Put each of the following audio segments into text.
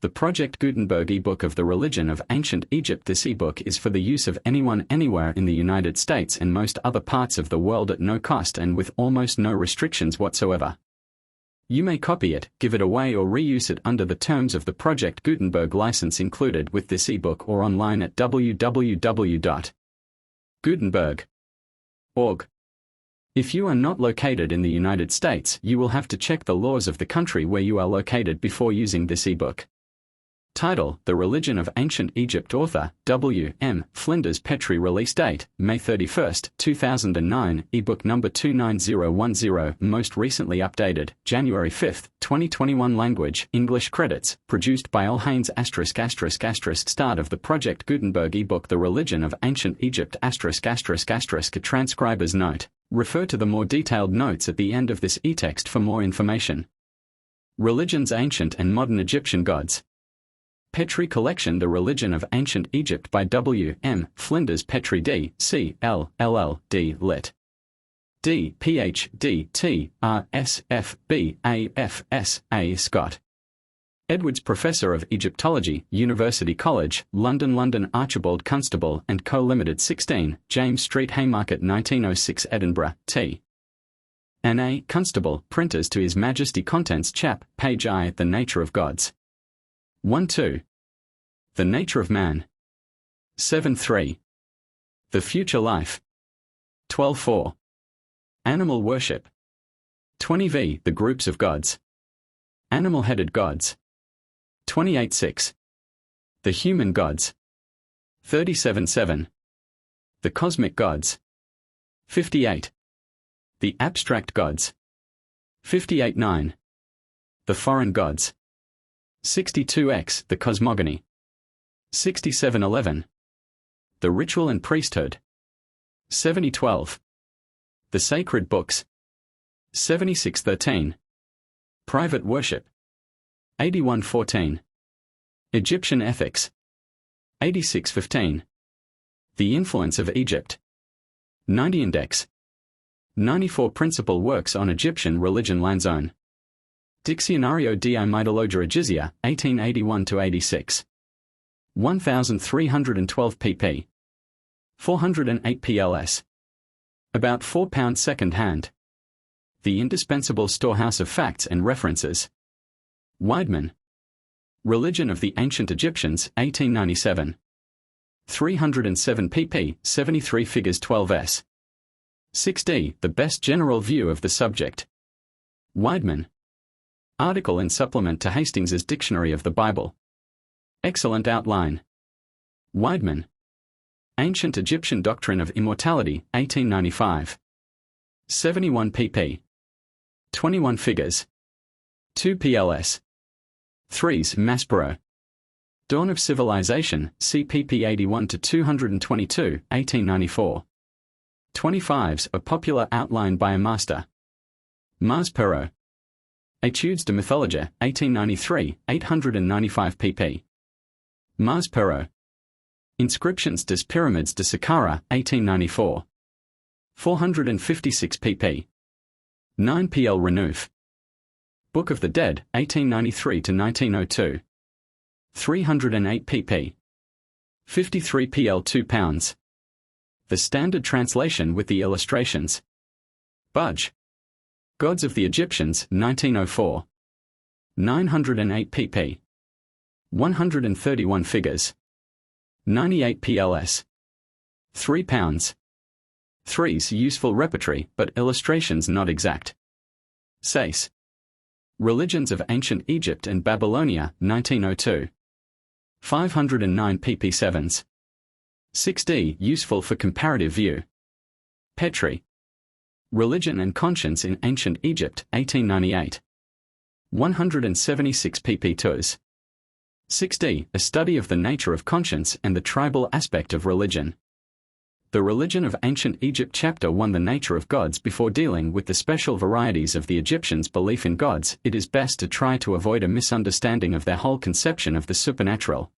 The Project Gutenberg ebook of the Religion of Ancient Egypt. This ebook is for the use of anyone anywhere in the United States and most other parts of the world at no cost and with almost no restrictions whatsoever. You may copy it, give it away or reuse it under the terms of the Project Gutenberg license included with this ebook or online at www.gutenberg.org. If you are not located in the United States, you will have to check the laws of the country where you are located before using this ebook. Title: The Religion of Ancient Egypt. Author: W. M. Flinders Petrie. Release date: May 31, 2009. Ebook number 29010. Most recently updated: January 5, 2021. Language: English. Credits: produced by Al Haynes. Start of the Project Gutenberg ebook The Religion of Ancient Egypt. Transcriber's note: refer to the more detailed notes at the end of this e-text for more information. Religions: Ancient and Modern Egyptian Gods. Petrie Collection. The Religion of Ancient Egypt by W. M. Flinders Petrie D.C. LL.D. Lit. D. Ph.D. T. R. S. F. B. A. F. S. A. Scott. Edwards Professor of Egyptology, University College, London. Archibald Constable and Co. Limited, 16, James Street, Haymarket, 1906, Edinburgh, T. N. A. Constable, Printers to His Majesty. Contents: Chap. Page I. The Nature of Gods. 1-2. The Nature of Man. 7-3. The Future Life. 12-4. Animal Worship. 20v. The Groups of Gods. Animal-Headed Gods. 28-6. The Human Gods. 37-7. The Cosmic Gods. 58. The Abstract Gods. 58-9. The Foreign Gods. 62x. The Cosmogony. 6711. The Ritual and Priesthood. 7012. The Sacred Books. 7613. Private Worship. 8114. Egyptian Ethics. 8615. The Influence of Egypt. 90 Index. 94 Principal Works on Egyptian Religion. Lanzone. Diccionario de Mitologia Egizia, 1881-86. 1312 pp. 408 pls. About 4 pounds second hand. The indispensable storehouse of facts and references. Weidman. Religion of the Ancient Egyptians, 1897. 307 pp. 73 figures. 12s. 6d. The best general view of the subject. Weidman. Article in supplement to Hastings's Dictionary of the Bible. Excellent outline. Weidman. Ancient Egyptian Doctrine of Immortality, 1895. 71 pp. 21 figures. 2 pls. 3s. Maspero. Dawn of Civilization, CPP 81-222, 1894. 25s. A popular outline by a master. Maspero. Etudes de Mythologie, 1893, 895 pp. Maspero. Inscriptions des Pyramids de Saqqara, 1894. 456 pp. 9 pl. Renouf. Book of the Dead, 1893-1902. 308 pp. 53 pl. 2 pounds. The Standard Translation with the Illustrations. Budge. Gods of the Egyptians, 1904. 908 pp. 131 figures. 98 pls. 3 pounds. 3s. Useful repertory, but illustrations not exact. Sayce. Religions of Ancient Egypt and Babylonia, 1902. 509 pp. 7s. 6d. Useful for comparative view. Petrie. Religion and Conscience in Ancient Egypt, 1898. 176 pp. 2s. 6d. A study of the nature of conscience and the tribal aspect of religion. The Religion of Ancient Egypt. Chapter 1. The Nature of Gods. Before dealing with the special varieties of the Egyptians' belief in gods, it is best to try to avoid a misunderstanding of their whole conception of the supernatural.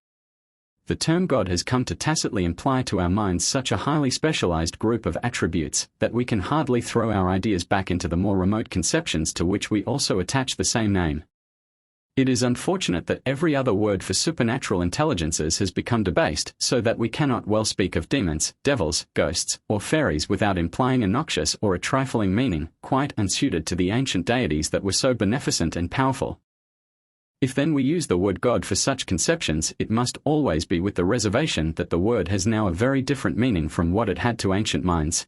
The term God has come to tacitly imply to our minds such a highly specialized group of attributes that we can hardly throw our ideas back into the more remote conceptions to which we also attach the same name. It is unfortunate that every other word for supernatural intelligences has become debased, so that we cannot well speak of demons, devils, ghosts, or fairies without implying a noxious or a trifling meaning, quite unsuited to the ancient deities that were so beneficent and powerful. If then we use the word God for such conceptions, it must always be with the reservation that the word has now a very different meaning from what it had to ancient minds.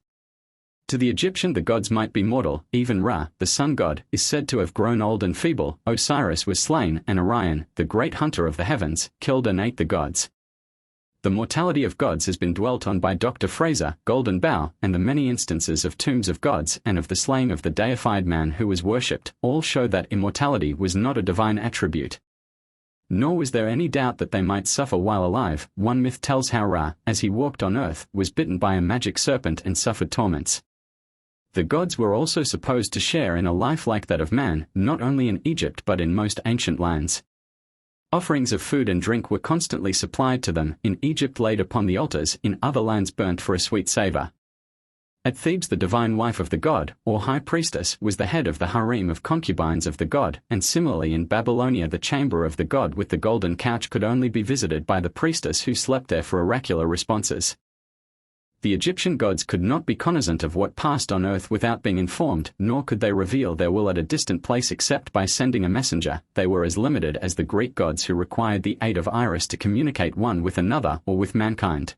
To the Egyptian the gods might be mortal, even Ra, the sun god, is said to have grown old and feeble, Osiris was slain, and Orion, the great hunter of the heavens, killed and ate the gods. The mortality of gods has been dwelt on by Dr. Fraser, Golden Bough, and the many instances of tombs of gods and of the slaying of the deified man who was worshipped, all show that immortality was not a divine attribute. Nor was there any doubt that they might suffer while alive. One myth tells how Ra, as he walked on earth, was bitten by a magic serpent and suffered torments. The gods were also supposed to share in a life like that of man, not only in Egypt but in most ancient lands. Offerings of food and drink were constantly supplied to them, in Egypt laid upon the altars, in other lands burnt for a sweet savor. At Thebes the divine wife of the god, or high priestess, was the head of the harem of concubines of the god, and similarly in Babylonia the chamber of the god with the golden couch could only be visited by the priestess who slept there for oracular responses. The Egyptian gods could not be cognizant of what passed on earth without being informed, nor could they reveal their will at a distant place except by sending a messenger. They were as limited as the Greek gods who required the aid of Iris to communicate one with another or with mankind.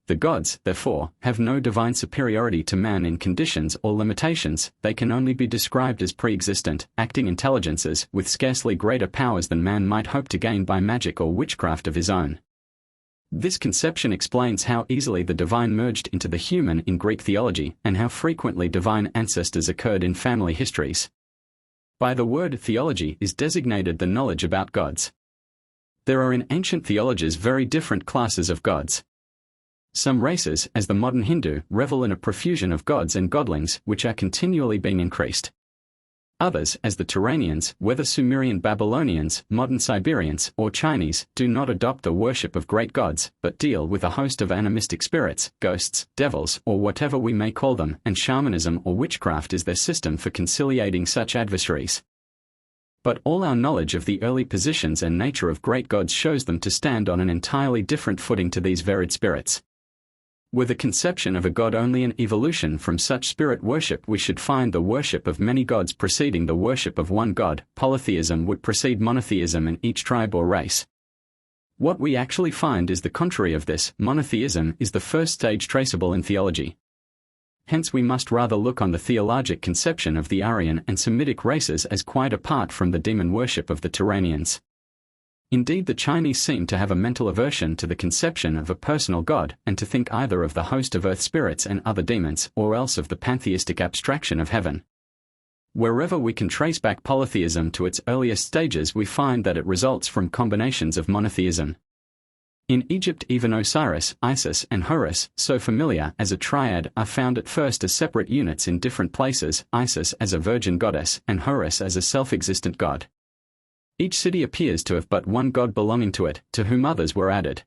The gods, therefore, have no divine superiority to man in conditions or limitations. They can only be described as pre-existent, acting intelligences with scarcely greater powers than man might hope to gain by magic or witchcraft of his own. This conception explains how easily the divine merged into the human in Greek theology, and how frequently divine ancestors occurred in family histories. By the word theology is designated the knowledge about gods. There are in ancient theologies very different classes of gods. Some races, as the modern Hindu, revel in a profusion of gods and godlings which are continually being increased. Others, as the Turanians, whether Sumerian Babylonians, modern Siberians, or Chinese, do not adopt the worship of great gods, but deal with a host of animistic spirits, ghosts, devils, or whatever we may call them, and shamanism or witchcraft is their system for conciliating such adversaries. But all our knowledge of the early positions and nature of great gods shows them to stand on an entirely different footing to these varied spirits. Were the conception of a god only an evolution from such spirit worship, we should find the worship of many gods preceding the worship of one god. Polytheism would precede monotheism in each tribe or race. What we actually find is the contrary of this. Monotheism is the first stage traceable in theology. Hence we must rather look on the theologic conception of the Aryan and Semitic races as quite apart from the demon worship of the Turanians. Indeed, the Chinese seem to have a mental aversion to the conception of a personal god, and to think either of the host of earth spirits and other demons, or else of the pantheistic abstraction of heaven. Wherever we can trace back polytheism to its earliest stages, we find that it results from combinations of monotheism. In Egypt even Osiris, Isis, and Horus, so familiar as a triad, are found at first as separate units in different places, Isis as a virgin goddess, and Horus as a self-existent god. Each city appears to have but one god belonging to it, to whom others were added.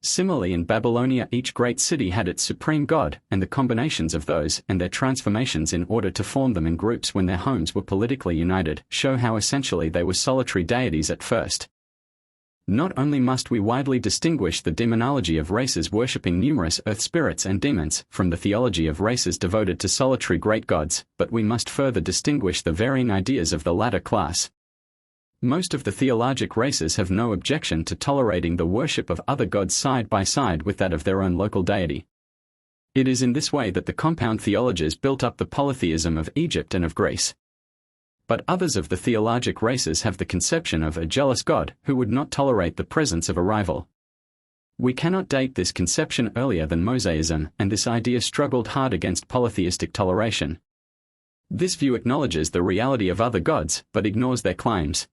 Similarly in Babylonia each great city had its supreme god, and the combinations of those and their transformations in order to form them in groups when their homes were politically united, show how essentially they were solitary deities at first. Not only must we widely distinguish the demonology of races worshipping numerous earth spirits and demons from the theology of races devoted to solitary great gods, but we must further distinguish the varying ideas of the latter class. Most of the theologic races have no objection to tolerating the worship of other gods side by side with that of their own local deity. It is in this way that the compound theologies built up the polytheism of Egypt and of Greece. But others of the theologic races have the conception of a jealous god who would not tolerate the presence of a rival. We cannot date this conception earlier than Mosaism, and this idea struggled hard against polytheistic toleration. This view acknowledges the reality of other gods, but ignores their claims.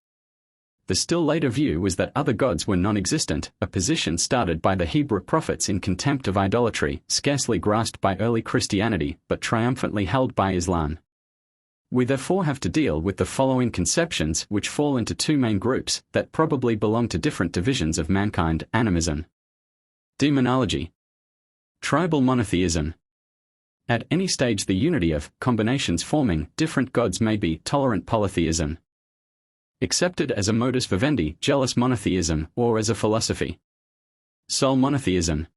The still later view was that other gods were non-existent, a position started by the Hebrew prophets in contempt of idolatry, scarcely grasped by early Christianity, but triumphantly held by Islam. We therefore have to deal with the following conceptions, which fall into two main groups, that probably belong to different divisions of mankind: animism, demonology, tribal monotheism. At any stage the unity of combinations forming different gods may be tolerant polytheism. accepted as a modus vivendi, jealous monotheism, or as a philosophy. Sole monotheism.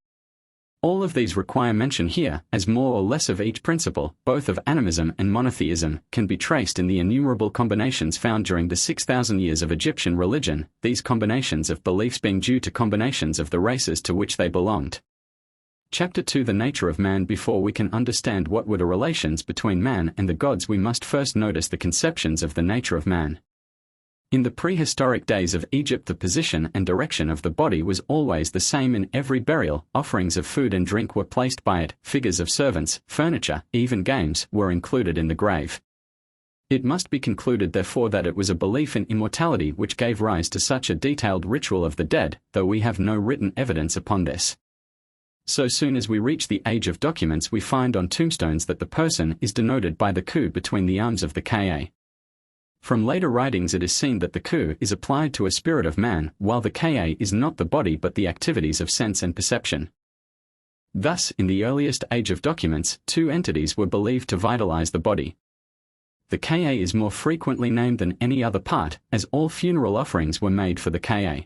All of these require mention here, as more or less of each principle, both of animism and monotheism, can be traced in the innumerable combinations found during the 6,000 years of Egyptian religion, these combinations of beliefs being due to combinations of the races to which they belonged. Chapter 2 The nature of man. Before we can understand what were the relations between man and the gods, we must first notice the conceptions of the nature of man. In the prehistoric days of Egypt, the position and direction of the body was always the same in every burial. Offerings of food and drink were placed by it, figures of servants, furniture, even games, were included in the grave. It must be concluded therefore that it was a belief in immortality which gave rise to such a detailed ritual of the dead, though we have no written evidence upon this. So soon as we reach the age of documents, we find on tombstones that the person is denoted by the ku between the arms of the ka. From later writings it is seen that the ku is applied to a spirit of man, while the ka is not the body but the activities of sense and perception. Thus, in the earliest age of documents, two entities were believed to vitalize the body. The ka is more frequently named than any other part, as all funeral offerings were made for the ka.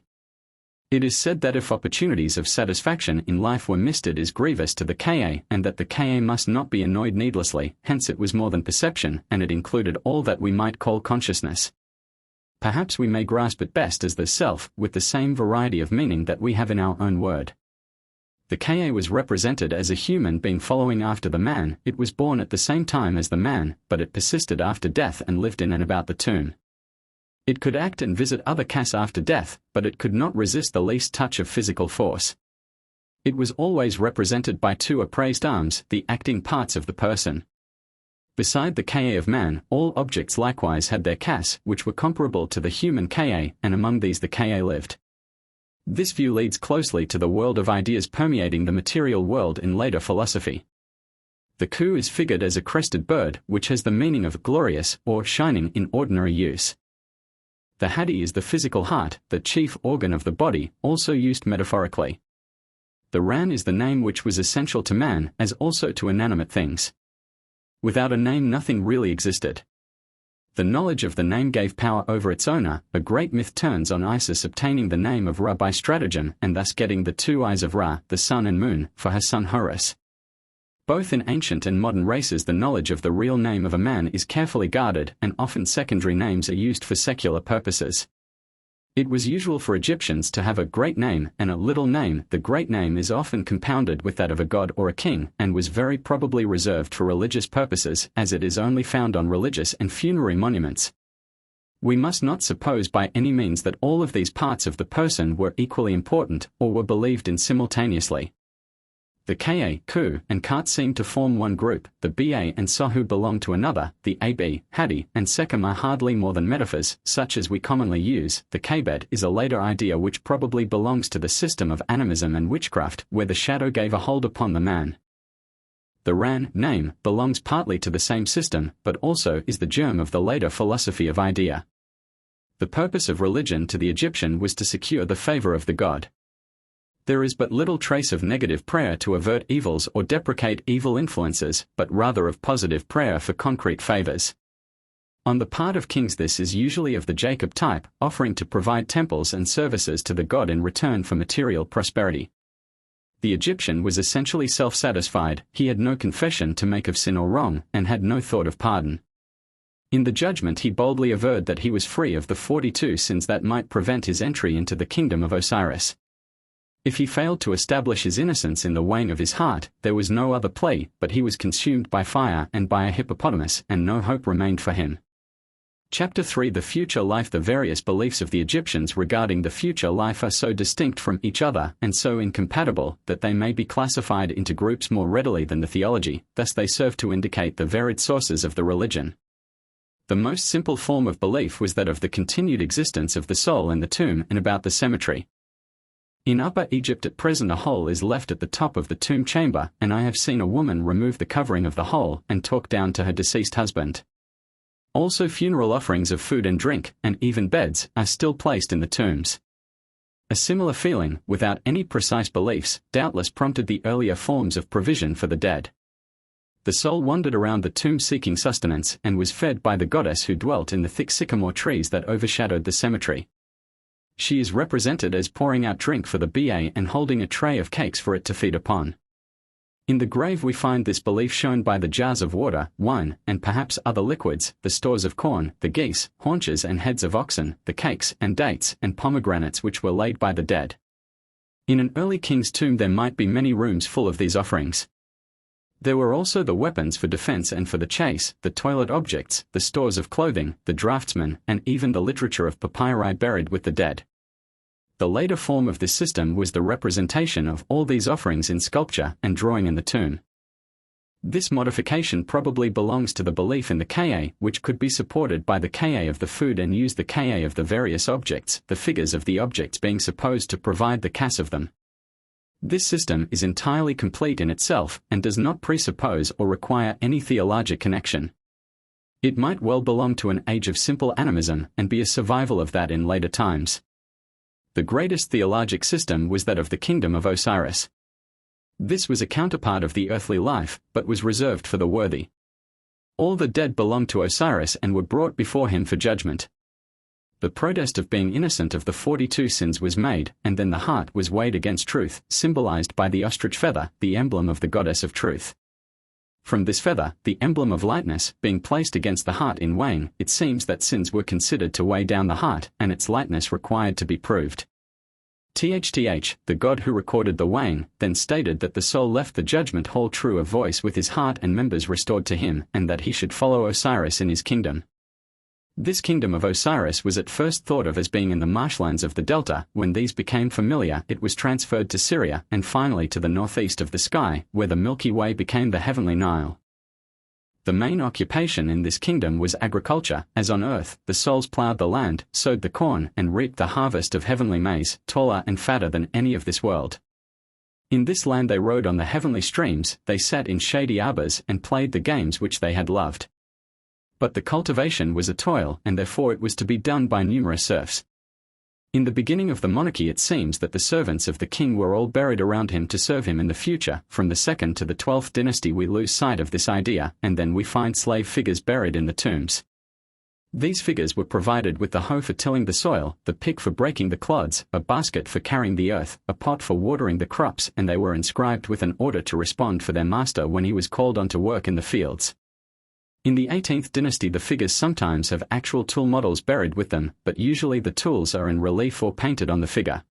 It is said that if opportunities of satisfaction in life were missed, it is grievous to the ka, and that the ka must not be annoyed needlessly, hence it was more than perception, and it included all that we might call consciousness. Perhaps we may grasp it best as the self, with the same variety of meaning that we have in our own word. The ka was represented as a human being following after the man. It was born at the same time as the man, but it persisted after death and lived in and about the tomb. It could act and visit other kas after death, but it could not resist the least touch of physical force. It was always represented by two upraised arms, the acting parts of the person. Beside the ka of man, all objects likewise had their kas, which were comparable to the human ka, and among these the ka lived. This view leads closely to the world of ideas permeating the material world in later philosophy. The ku is figured as a crested bird, which has the meaning of glorious or shining in ordinary use. The hadi is the physical heart, the chief organ of the body, also used metaphorically. The ran is the name which was essential to man, as also to inanimate things. Without a name nothing really existed. The knowledge of the name gave power over its owner. A great myth turns on Isis obtaining the name of Ra by stratagem and thus getting the two eyes of Ra, the sun and moon, for her son Horus. Both in ancient and modern races the knowledge of the real name of a man is carefully guarded, and often secondary names are used for secular purposes. It was usual for Egyptians to have a great name and a little name. The great name is often compounded with that of a god or a king, and was very probably reserved for religious purposes, as it is only found on religious and funerary monuments. We must not suppose by any means that all of these parts of the person were equally important, or were believed in simultaneously. The ka, ku, and kat seem to form one group, the ba and sahu belong to another, the ab, hadi, and sekhem are hardly more than metaphors, such as we commonly use. The kabet is a later idea which probably belongs to the system of animism and witchcraft, where the shadow gave a hold upon the man. The ran, name, belongs partly to the same system, but also is the germ of the later philosophy of idea. The purpose of religion to the Egyptian was to secure the favor of the god. There is but little trace of negative prayer to avert evils or deprecate evil influences, but rather of positive prayer for concrete favors. On the part of kings this is usually of the Jacob type, offering to provide temples and services to the god in return for material prosperity. The Egyptian was essentially self-satisfied. He had no confession to make of sin or wrong, and had no thought of pardon. In the judgment he boldly averred that he was free of the 42 sins that might prevent his entry into the kingdom of Osiris. If he failed to establish his innocence in the weighing of his heart, there was no other plea, but he was consumed by fire and by a hippopotamus, and no hope remained for him. Chapter 3 The future life. The various beliefs of the Egyptians regarding the future life are so distinct from each other, and so incompatible, that they may be classified into groups more readily than the theology. Thus they serve to indicate the varied sources of the religion. The most simple form of belief was that of the continued existence of the soul in the tomb and about the cemetery. In Upper Egypt at present a hole is left at the top of the tomb chamber, and I have seen a woman remove the covering of the hole and talk down to her deceased husband. Also funeral offerings of food and drink, and even beds, are still placed in the tombs. A similar feeling, without any precise beliefs, doubtless prompted the earlier forms of provision for the dead. The soul wandered around the tomb seeking sustenance and was fed by the goddess who dwelt in the thick sycamore trees that overshadowed the cemetery. She is represented as pouring out drink for the ba and holding a tray of cakes for it to feed upon. In the grave we find this belief shown by the jars of water, wine, and perhaps other liquids, the stores of corn, the geese, haunches and heads of oxen, the cakes and dates and pomegranates which were laid by the dead. In an early king's tomb there might be many rooms full of these offerings. There were also the weapons for defense and for the chase, the toilet objects, the stores of clothing, the draftsmen, and even the literature of papyri buried with the dead. The later form of this system was the representation of all these offerings in sculpture and drawing in the tomb. This modification probably belongs to the belief in the Ka, which could be supported by the Ka of the food and use the Ka of the various objects, the figures of the objects being supposed to provide the Kas of them. This system is entirely complete in itself and does not presuppose or require any theologic connection. It might well belong to an age of simple animism and be a survival of that in later times. The greatest theologic system was that of the kingdom of Osiris. This was a counterpart of the earthly life, but was reserved for the worthy. All the dead belonged to Osiris and were brought before him for judgment. The protest of being innocent of the 42 sins was made, and then the heart was weighed against truth, symbolized by the ostrich feather, the emblem of the goddess of truth. From this feather, the emblem of lightness, being placed against the heart in weighing, it seems that sins were considered to weigh down the heart, and its lightness required to be proved. Tth, the god who recorded the weighing, then stated that the soul left the judgment hall true of voice with his heart and members restored to him, and that he should follow Osiris in his kingdom. This kingdom of Osiris was at first thought of as being in the marshlands of the delta. When these became familiar, it was transferred to Syria and finally to the northeast of the sky, where the Milky Way became the heavenly Nile. The main occupation in this kingdom was agriculture. As on earth, the souls plowed the land, sowed the corn, and reaped the harvest of heavenly maize, taller and fatter than any of this world. In this land they rode on the heavenly streams, they sat in shady arbors and played the games which they had loved. But the cultivation was a toil, and therefore it was to be done by numerous serfs. In the beginning of the monarchy it seems that the servants of the king were all buried around him to serve him in the future. From the 2nd to the 12th dynasty we lose sight of this idea, and then we find slave figures buried in the tombs. These figures were provided with the hoe for tilling the soil, the pick for breaking the clods, a basket for carrying the earth, a pot for watering the crops, and they were inscribed with an order to respond for their master when he was called on to work in the fields. In the 18th dynasty the figures sometimes have actual tool models buried with them, but usually the tools are in relief or painted on the figure.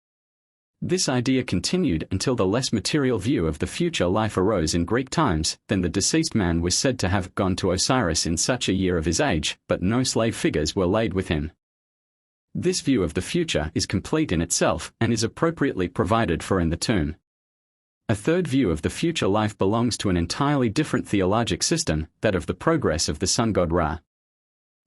This idea continued until the less material view of the future life arose in Greek times. Then the deceased man was said to have gone to Osiris in such a year of his age, but no slave figures were laid with him. This view of the future is complete in itself and is appropriately provided for in the tomb. A third view of the future life belongs to an entirely different theologic system, that of the progress of the sun god Ra.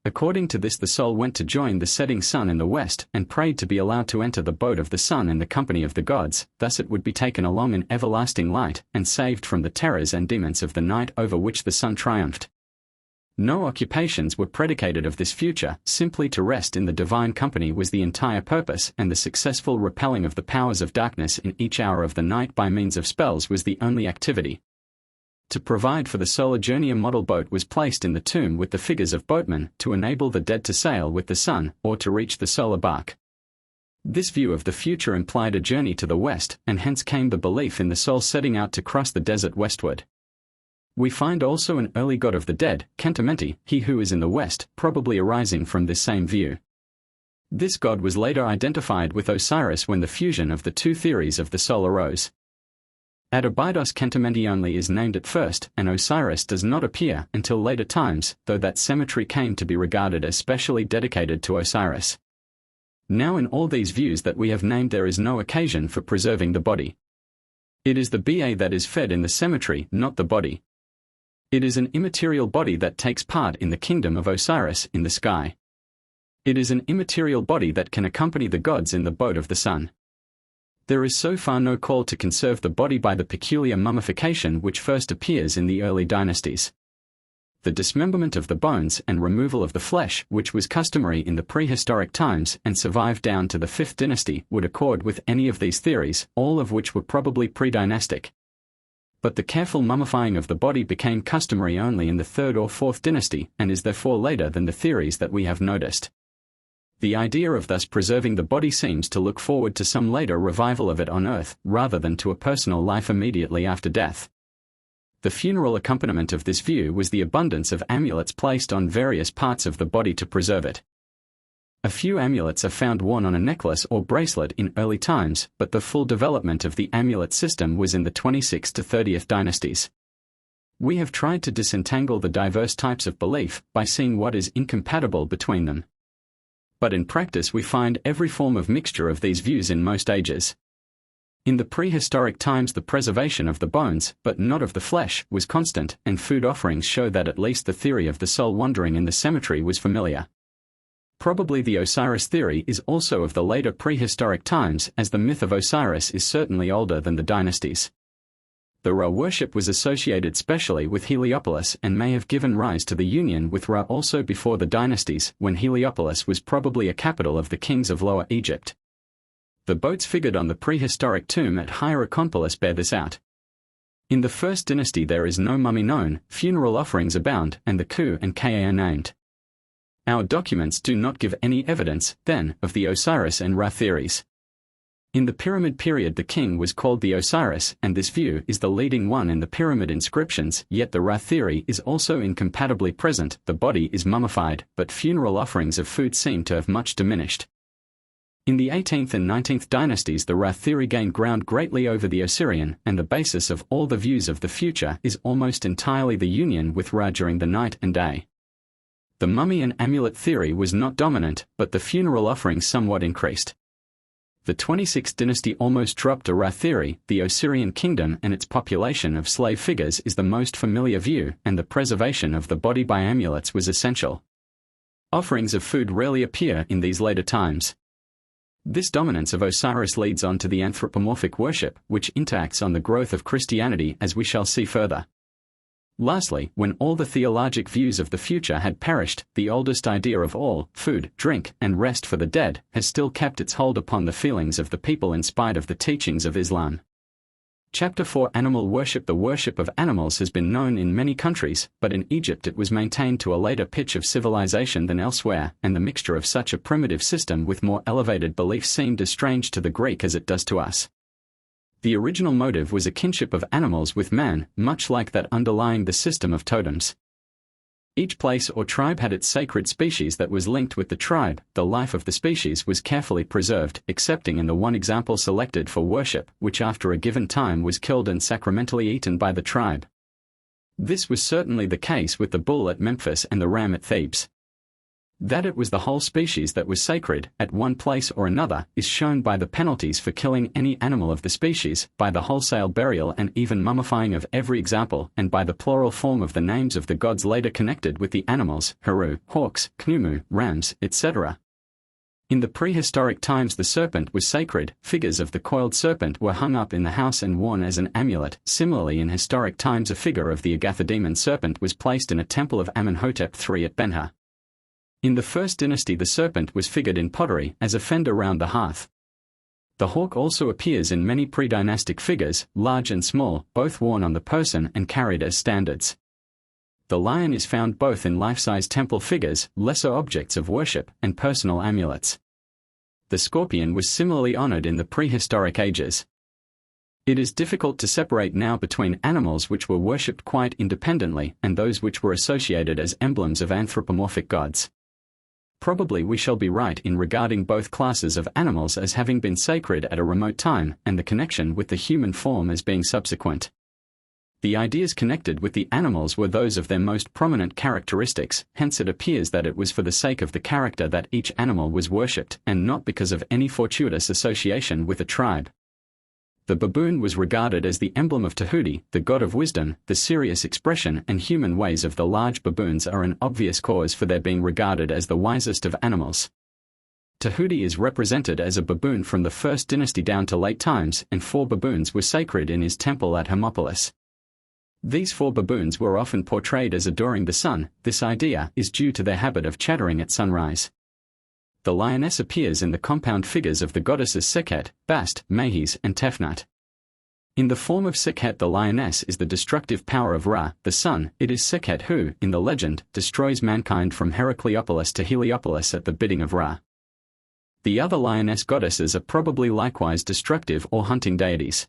According to this the soul went to join the setting sun in the west and prayed to be allowed to enter the boat of the sun in the company of the gods, thus it would be taken along in everlasting light and saved from the terrors and demons of the night over which the sun triumphed. No occupations were predicated of this future, simply to rest in the divine company was the entire purpose, and the successful repelling of the powers of darkness in each hour of the night by means of spells was the only activity. To provide for the soul a journey a model boat was placed in the tomb with the figures of boatmen, to enable the dead to sail with the sun, or to reach the solar bark. This view of the future implied a journey to the west, and hence came the belief in the soul setting out to cross the desert westward. We find also an early god of the dead, Kentamenti, he who is in the west, probably arising from this same view. This god was later identified with Osiris when the fusion of the two theories of the soul arose. At Abydos Kentamenti only is named at first, and Osiris does not appear until later times, though that cemetery came to be regarded as specially dedicated to Osiris. Now in all these views that we have named there is no occasion for preserving the body. It is the ba that is fed in the cemetery, not the body. It is an immaterial body that takes part in the kingdom of Osiris in the sky. It is an immaterial body that can accompany the gods in the boat of the sun. There is so far no call to conserve the body by the peculiar mummification which first appears in the early dynasties. The dismemberment of the bones and removal of the flesh, which was customary in the prehistoric times and survived down to the 5th dynasty, would accord with any of these theories, all of which were probably pre-dynastic. But the careful mummifying of the body became customary only in the 3rd or 4th dynasty and is therefore later than the theories that we have noticed. The idea of thus preserving the body seems to look forward to some later revival of it on earth, rather than to a personal life immediately after death. The funeral accompaniment of this view was the abundance of amulets placed on various parts of the body to preserve it. A few amulets are found worn on a necklace or bracelet in early times, but the full development of the amulet system was in the 26th to 30th dynasties. We have tried to disentangle the diverse types of belief by seeing what is incompatible between them. But in practice we find every form of mixture of these views in most ages. In the prehistoric times the preservation of the bones, but not of the flesh, was constant, and food offerings show that at least the theory of the soul wandering in the cemetery was familiar. Probably the Osiris theory is also of the later prehistoric times, as the myth of Osiris is certainly older than the dynasties. The Ra worship was associated specially with Heliopolis and may have given rise to the union with Ra also before the dynasties, when Heliopolis was probably a capital of the kings of Lower Egypt. The boats figured on the prehistoric tomb at Hierakonpolis bear this out. In the 1st dynasty there is no mummy known, funeral offerings abound, and the Ku and Ka are named. Our documents do not give any evidence, then, of the Osiris and Ra theories. In the Pyramid period the king was called the Osiris, and this view is the leading one in the pyramid inscriptions, yet the Ra theory is also incompatibly present. The body is mummified, but funeral offerings of food seem to have much diminished. In the 18th and 19th dynasties the Ra theory gained ground greatly over the Osirian, and the basis of all the views of the future is almost entirely the union with Ra during the night and day. The mummy and amulet theory was not dominant, but the funeral offerings somewhat increased. The 26th dynasty almost dropped a Ra theory. The Osirian kingdom and its population of slave figures is the most familiar view, and the preservation of the body by amulets was essential. Offerings of food rarely appear in these later times. This dominance of Osiris leads on to the anthropomorphic worship, which interacts on the growth of Christianity, as we shall see further. Lastly, when all the theologic views of the future had perished, the oldest idea of all, food, drink, and rest for the dead, has still kept its hold upon the feelings of the people in spite of the teachings of Islam. Chapter 4 Animal Worship. The worship of animals has been known in many countries, but in Egypt it was maintained to a later pitch of civilization than elsewhere, and the mixture of such a primitive system with more elevated beliefs seemed as strange to the Greek as it does to us. The original motive was a kinship of animals with man, much like that underlying the system of totems. Each place or tribe had its sacred species that was linked with the tribe. The life of the species was carefully preserved, excepting in the one example selected for worship, which after a given time was killed and sacramentally eaten by the tribe. This was certainly the case with the bull at Memphis and the ram at Thebes. That it was the whole species that was sacred, at one place or another, is shown by the penalties for killing any animal of the species, by the wholesale burial and even mummifying of every example, and by the plural form of the names of the gods later connected with the animals, Heru, hawks, Khnumu, rams, etc. In the prehistoric times the serpent was sacred. Figures of the coiled serpent were hung up in the house and worn as an amulet. Similarly in historic times a figure of the Agathidemon serpent was placed in a temple of Amenhotep III at Benha. In the 1st dynasty the serpent was figured in pottery as a fender round the hearth. The hawk also appears in many pre-dynastic figures, large and small, both worn on the person and carried as standards. The lion is found both in life-size temple figures, lesser objects of worship, and personal amulets. The scorpion was similarly honored in the prehistoric ages. It is difficult to separate now between animals which were worshipped quite independently and those which were associated as emblems of anthropomorphic gods. Probably we shall be right in regarding both classes of animals as having been sacred at a remote time, and the connection with the human form as being subsequent. The ideas connected with the animals were those of their most prominent characteristics, hence it appears that it was for the sake of the character that each animal was worshipped, and not because of any fortuitous association with a tribe. The baboon was regarded as the emblem of Tahuti, the god of wisdom. The serious expression and human ways of the large baboons are an obvious cause for their being regarded as the wisest of animals. Tahuti is represented as a baboon from the 1st dynasty down to late times, and 4 baboons were sacred in his temple at Hermopolis. These 4 baboons were often portrayed as adoring the sun. This idea is due to their habit of chattering at sunrise. The lioness appears in the compound figures of the goddesses Sekhet, Bast, Mahis, and Tefnut. In the form of Sekhet, the lioness is the destructive power of Ra, the sun. It is Sekhet who, in the legend, destroys mankind from Heracleopolis to Heliopolis at the bidding of Ra. The other lioness goddesses are probably likewise destructive or hunting deities.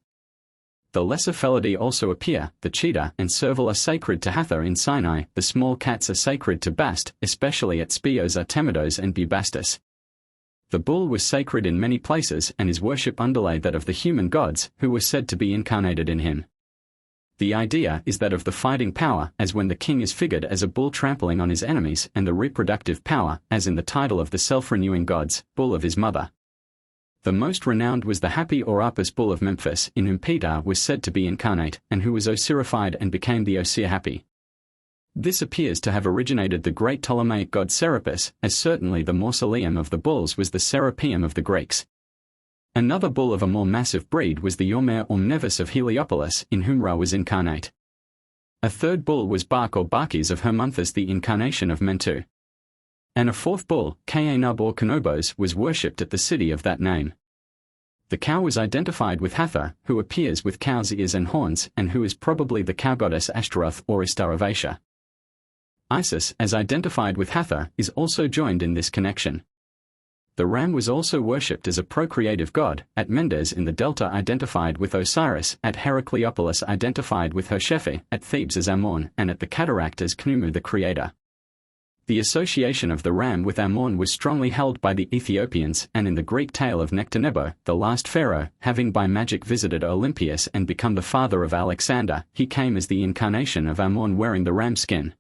The lesser Felidae also appear. The cheetah and serval are sacred to Hathor in Sinai. The small cats are sacred to Bast, especially at Speos, Artemidos and Bubastis. The bull was sacred in many places, and his worship underlay that of the human gods, who were said to be incarnated in him. The idea is that of the fighting power, as when the king is figured as a bull trampling on his enemies, and the reproductive power, as in the title of the self-renewing gods, bull of his mother. The most renowned was the happy or Apis bull of Memphis, in whom Petar was said to be incarnate, and who was Osirified and became the Osir happy. This appears to have originated the great Ptolemaic god Serapis, as certainly the mausoleum of the bulls was the Serapeum of the Greeks. Another bull of a more massive breed was the Yormer or Nevis of Heliopolis, in whom Ra was incarnate. A third bull was Bark or Barkis of Hermonthis, the incarnation of Mentu. And a fourth bull, Kaenub or Kanobos, was worshipped at the city of that name. The cow was identified with Hathor, who appears with cow's ears and horns, and who is probably the cow goddess Ashtaroth or Istar of Asia. Isis, as identified with Hathor, is also joined in this connection. The ram was also worshipped as a procreative god, at Mendes in the Delta identified with Osiris, at Heracleopolis identified with Hershefe, at Thebes as Amon, and at the cataract as Khnumu the creator. The association of the ram with Amon was strongly held by the Ethiopians, and in the Greek tale of Nectanebo, the last pharaoh, having by magic visited Olympias and become the father of Alexander, he came as the incarnation of Amon wearing the ram skin.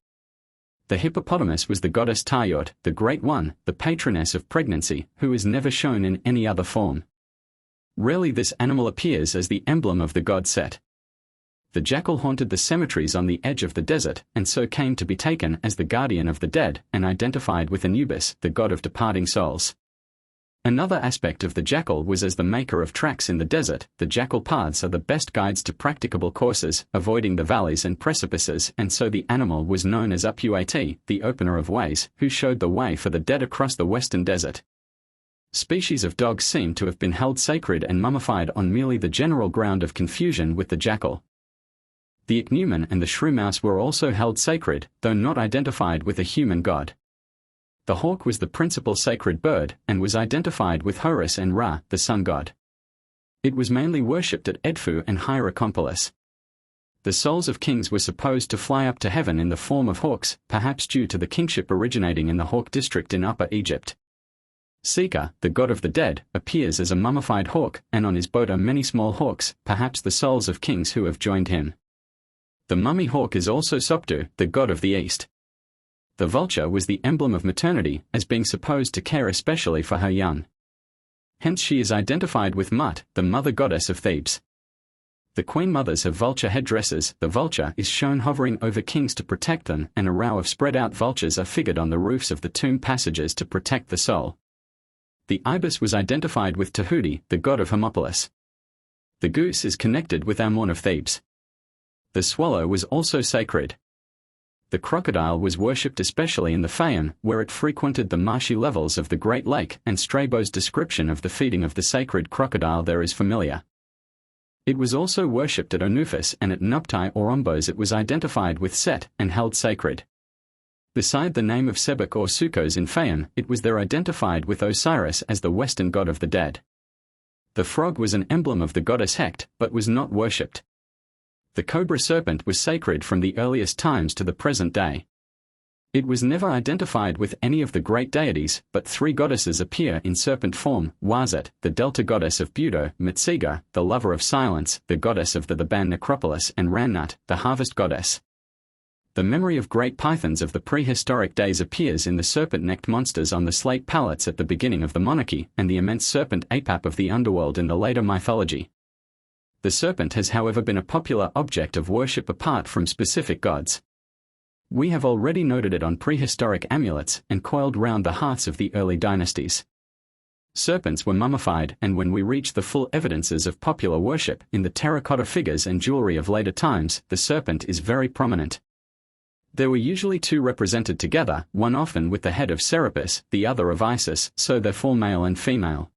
The hippopotamus was the goddess Tayot, the Great One, the patroness of pregnancy, who is never shown in any other form. Rarely this animal appears as the emblem of the god Set. The jackal haunted the cemeteries on the edge of the desert, and so came to be taken as the guardian of the dead, and identified with Anubis, the god of departing souls. Another aspect of the jackal was as the maker of tracks in the desert. The jackal paths are the best guides to practicable courses, avoiding the valleys and precipices, and so the animal was known as Upuat, the opener of ways, who showed the way for the dead across the western desert. Species of dogs seem to have been held sacred and mummified on merely the general ground of confusion with the jackal. The ichneumon and the shrew mouse were also held sacred, though not identified with a human god. The hawk was the principal sacred bird, and was identified with Horus and Ra, the sun god. It was mainly worshipped at Edfu and Hierakonpolis. The souls of kings were supposed to fly up to heaven in the form of hawks, perhaps due to the kingship originating in the Hawk district in Upper Egypt. Sika, the god of the dead, appears as a mummified hawk, and on his boat are many small hawks, perhaps the souls of kings who have joined him. The mummy hawk is also Sopdu, the god of the east. The vulture was the emblem of maternity, as being supposed to care especially for her young. Hence she is identified with Mut, the mother goddess of Thebes. The queen mothers have vulture headdresses. The vulture is shown hovering over kings to protect them, and a row of spread-out vultures are figured on the roofs of the tomb passages to protect the soul. The ibis was identified with Tahuti, the god of Hermopolis. The goose is connected with Amon of Thebes. The swallow was also sacred. The crocodile was worshipped especially in the Fayum, where it frequented the marshy levels of the Great Lake, and Strabo's description of the feeding of the sacred crocodile there is familiar. It was also worshipped at Onuphis, and at Nuptai or Ombos it was identified with Set, and held sacred. Beside the name of Sebek or Sukos in Fayum, it was there identified with Osiris as the western god of the dead. The frog was an emblem of the goddess Heqt, but was not worshipped. The cobra serpent was sacred from the earliest times to the present day. It was never identified with any of the great deities, but three goddesses appear in serpent form: Wazet, the delta goddess of Budo; Mitsiga, the lover of silence, the goddess of the Theban necropolis; and Rannut, the harvest goddess. The memory of great pythons of the prehistoric days appears in the serpent-necked monsters on the slate palettes at the beginning of the monarchy, and the immense serpent Apap of the underworld in the later mythology. The serpent has however been a popular object of worship apart from specific gods. We have already noted it on prehistoric amulets and coiled round the hearths of the early dynasties. Serpents were mummified, and when we reach the full evidences of popular worship in the terracotta figures and jewelry of later times, the serpent is very prominent. There were usually two represented together, one often with the head of Serapis, the other of Isis, so therefore male and female.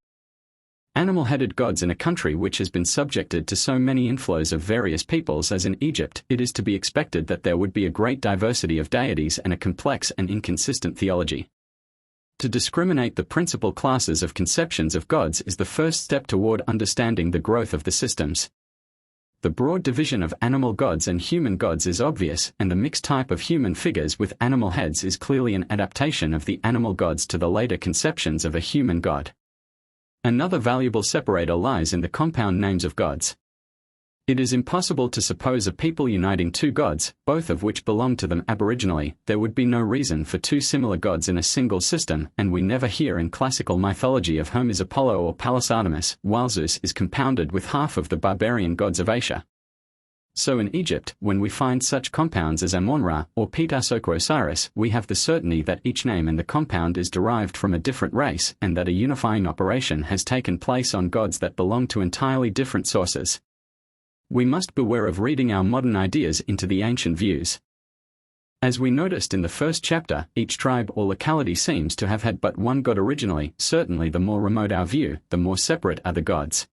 Animal-headed gods in a country which has been subjected to so many inflows of various peoples as in Egypt, it is to be expected that there would be a great diversity of deities and a complex and inconsistent theology. To discriminate the principal classes of conceptions of gods is the first step toward understanding the growth of the systems. The broad division of animal gods and human gods is obvious, and the mixed type of human figures with animal heads is clearly an adaptation of the animal gods to the later conceptions of a human god. Another valuable separator lies in the compound names of gods. It is impossible to suppose a people uniting two gods, both of which belong to them aboriginally. There would be no reason for two similar gods in a single system, and we never hear in classical mythology of Homer's Apollo or Pallas Artemis, while Zeus is compounded with half of the barbarian gods of Asia. So in Egypt, when we find such compounds as Amon-Ra or Ptah-Soko-Osiris, we have the certainty that each name in the compound is derived from a different race, and that a unifying operation has taken place on gods that belong to entirely different sources. We must beware of reading our modern ideas into the ancient views. As we noticed in the first chapter, each tribe or locality seems to have had but one god originally. Certainly the more remote our view, the more separate are the gods.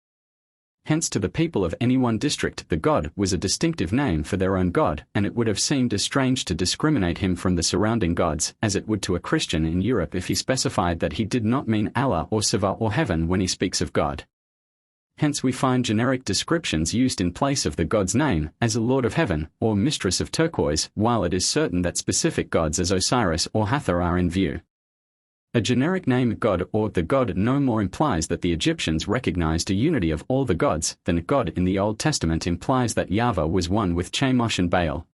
Hence to the people of any one district the god was a distinctive name for their own god, and it would have seemed as strange to discriminate him from the surrounding gods as it would to a Christian in Europe if he specified that he did not mean Allah or Siva or heaven when he speaks of God. Hence we find generic descriptions used in place of the god's name, as a Lord of Heaven, or Mistress of Turquoise, while it is certain that specific gods as Osiris or Hathor are in view. A generic name God or the god no more implies that the Egyptians recognized a unity of all the gods than God in the Old Testament implies that Yahweh was one with Chemosh and Baal.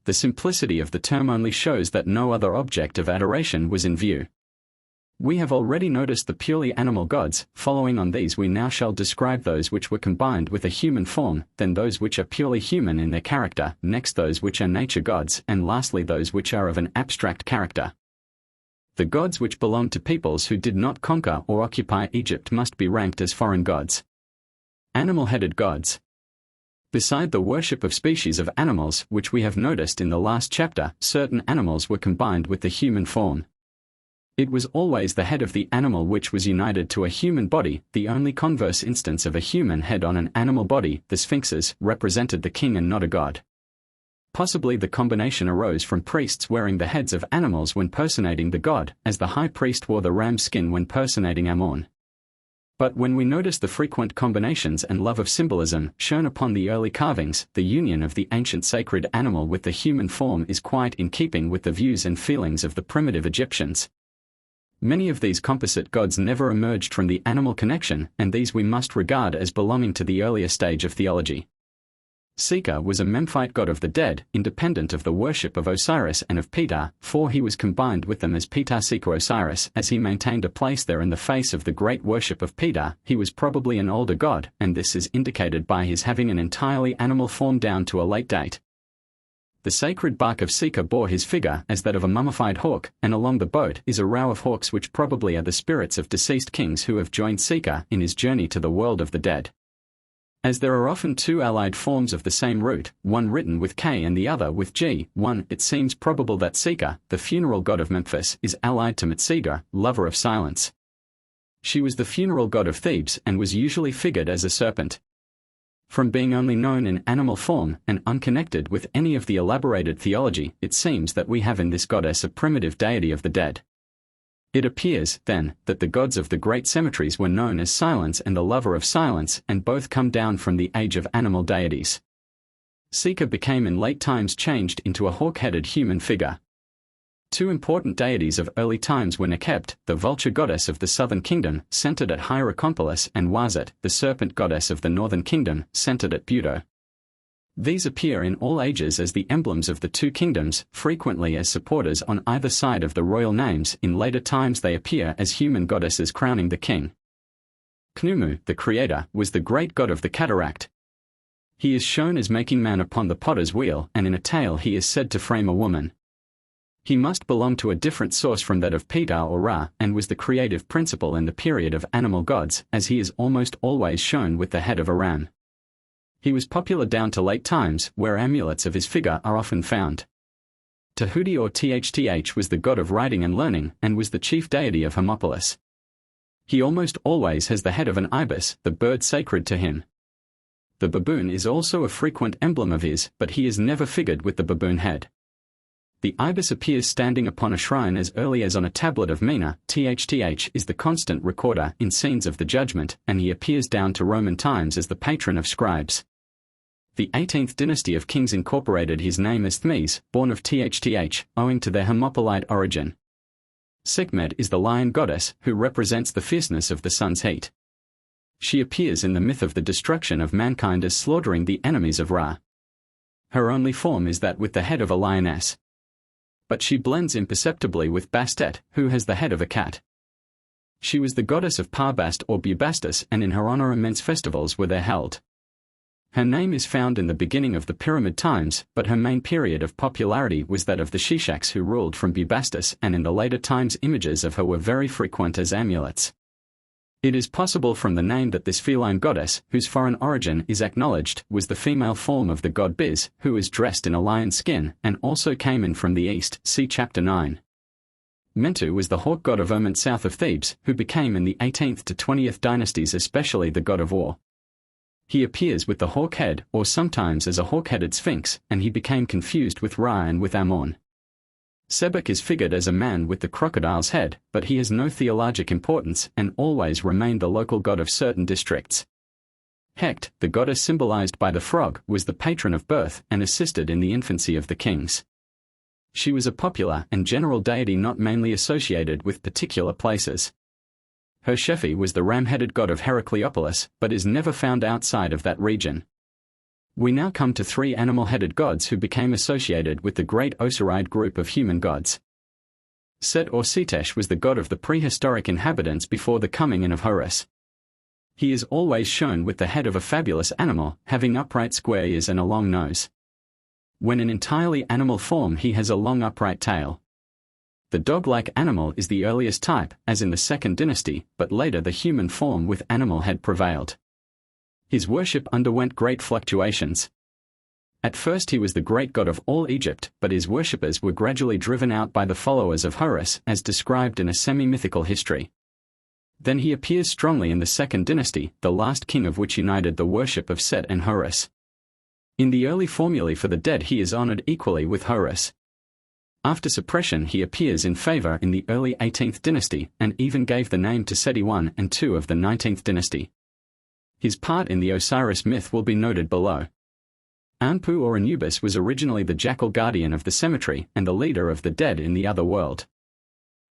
The simplicity of the term only shows that no other object of adoration was in view. We have already noticed the purely animal gods. Following on these we now shall describe those which were combined with a human form, then those which are purely human in their character, next those which are nature gods, and lastly those which are of an abstract character. The gods which belong to peoples who did not conquer or occupy Egypt must be ranked as foreign gods. Animal-headed gods. Beside the worship of species of animals which we have noticed in the last chapter, certain animals were combined with the human form. It was always the head of the animal which was united to a human body. The only converse instance of a human head on an animal body, the sphinxes, represented the king and not a god. Possibly the combination arose from priests wearing the heads of animals when personating the god, as the high priest wore the ram's skin when personating Amon. But when we notice the frequent combinations and love of symbolism shown upon the early carvings, the union of the ancient sacred animal with the human form is quite in keeping with the views and feelings of the primitive Egyptians. Many of these composite gods never emerged from the animal connection, and these we must regard as belonging to the earlier stage of theology. Sika was a Memphite god of the dead, independent of the worship of Osiris and of Ptah, for he was combined with them as Ptah-Seko-Osiris, as he maintained a place there in the face of the great worship of Ptah. He was probably an older god, and this is indicated by his having an entirely animal form down to a late date. The sacred bark of Sika bore his figure as that of a mummified hawk, and along the boat is a row of hawks which probably are the spirits of deceased kings who have joined Sika in his journey to the world of the dead. As there are often two allied forms of the same root, one written with K and the other with G, it seems probable that Sika, the funeral god of Memphis, is allied to Metsiga, lover of silence. She was the funeral god of Thebes and was usually figured as a serpent. From being only known in animal form and unconnected with any of the elaborated theology, it seems that we have in this goddess a primitive deity of the dead. It appears, then, that the gods of the great cemeteries were known as Silence and the Lover of Silence, and both come down from the age of animal deities. Sika became in late times changed into a hawk-headed human figure. Two important deities of early times were Nekebt, the vulture goddess of the southern kingdom, centered at Hierakonpolis, and Wazet, the serpent goddess of the northern kingdom, centered at Buto. These appear in all ages as the emblems of the two kingdoms, frequently as supporters on either side of the royal names. In later times they appear as human goddesses crowning the king. Khnumu, the creator, was the great god of the cataract. He is shown as making man upon the potter's wheel, and in a tale he is said to frame a woman. He must belong to a different source from that of Ptah or Ra, and was the creative principle in the period of animal gods, as he is almost always shown with the head of a ram. He was popular down to late times, where amulets of his figure are often found. Tahuti or Tthth was the god of writing and learning, and was the chief deity of Hermopolis. He almost always has the head of an ibis, the bird sacred to him. The baboon is also a frequent emblem of his, but he is never figured with the baboon head. The ibis appears standing upon a shrine as early as on a tablet of Mina. Tth is the constant recorder in scenes of the judgment, and he appears down to Roman times as the patron of scribes. The 18th dynasty of kings incorporated his name as Thmes, born of Tth, owing to their Hermopolite origin. Sekhmet is the lion goddess who represents the fierceness of the sun's heat. She appears in the myth of the destruction of mankind as slaughtering the enemies of Ra. Her only form is that with the head of a lioness. But she blends imperceptibly with Bastet, who has the head of a cat. She was the goddess of Parbast or Bubastis, and in her honor immense festivals were there held. Her name is found in the beginning of the Pyramid times, but her main period of popularity was that of the Shishaks who ruled from Bubastis, and in the later times images of her were very frequent as amulets. It is possible from the name that this feline goddess, whose foreign origin is acknowledged, was the female form of the god Biz, who is dressed in a lion's skin, and also came in from the east, see chapter 9. Mentu was the hawk god of Erment south of Thebes, who became in the 18th to 20th dynasties especially the god of war. He appears with the hawk head, or sometimes as a hawk-headed sphinx, and he became confused with Ra and with Ammon. Sebek is figured as a man with the crocodile's head, but he has no theologic importance and always remained the local god of certain districts. Hecht, the goddess symbolized by the frog, was the patron of birth and assisted in the infancy of the kings. She was a popular and general deity not mainly associated with particular places. Her Shephi was the ram-headed god of Heracleopolis, but is never found outside of that region. We now come to three animal-headed gods who became associated with the great Osiride group of human gods. Set or Setesh was the god of the prehistoric inhabitants before the coming in of Horus. He is always shown with the head of a fabulous animal, having upright square ears and a long nose. When in entirely animal form he has a long upright tail. The dog-like animal is the earliest type, as in the second dynasty, but later the human form with animal head prevailed. His worship underwent great fluctuations. At first he was the great god of all Egypt, but his worshippers were gradually driven out by the followers of Horus, as described in a semi-mythical history. Then he appears strongly in the second dynasty, the last king of which united the worship of Set and Horus. In the early formulae for the dead he is honored equally with Horus. After suppression he appears in favor in the early 18th dynasty, and even gave the name to Seti I and II of the 19th dynasty. His part in the Osiris myth will be noted below. Anpu or Anubis was originally the jackal guardian of the cemetery and the leader of the dead in the other world.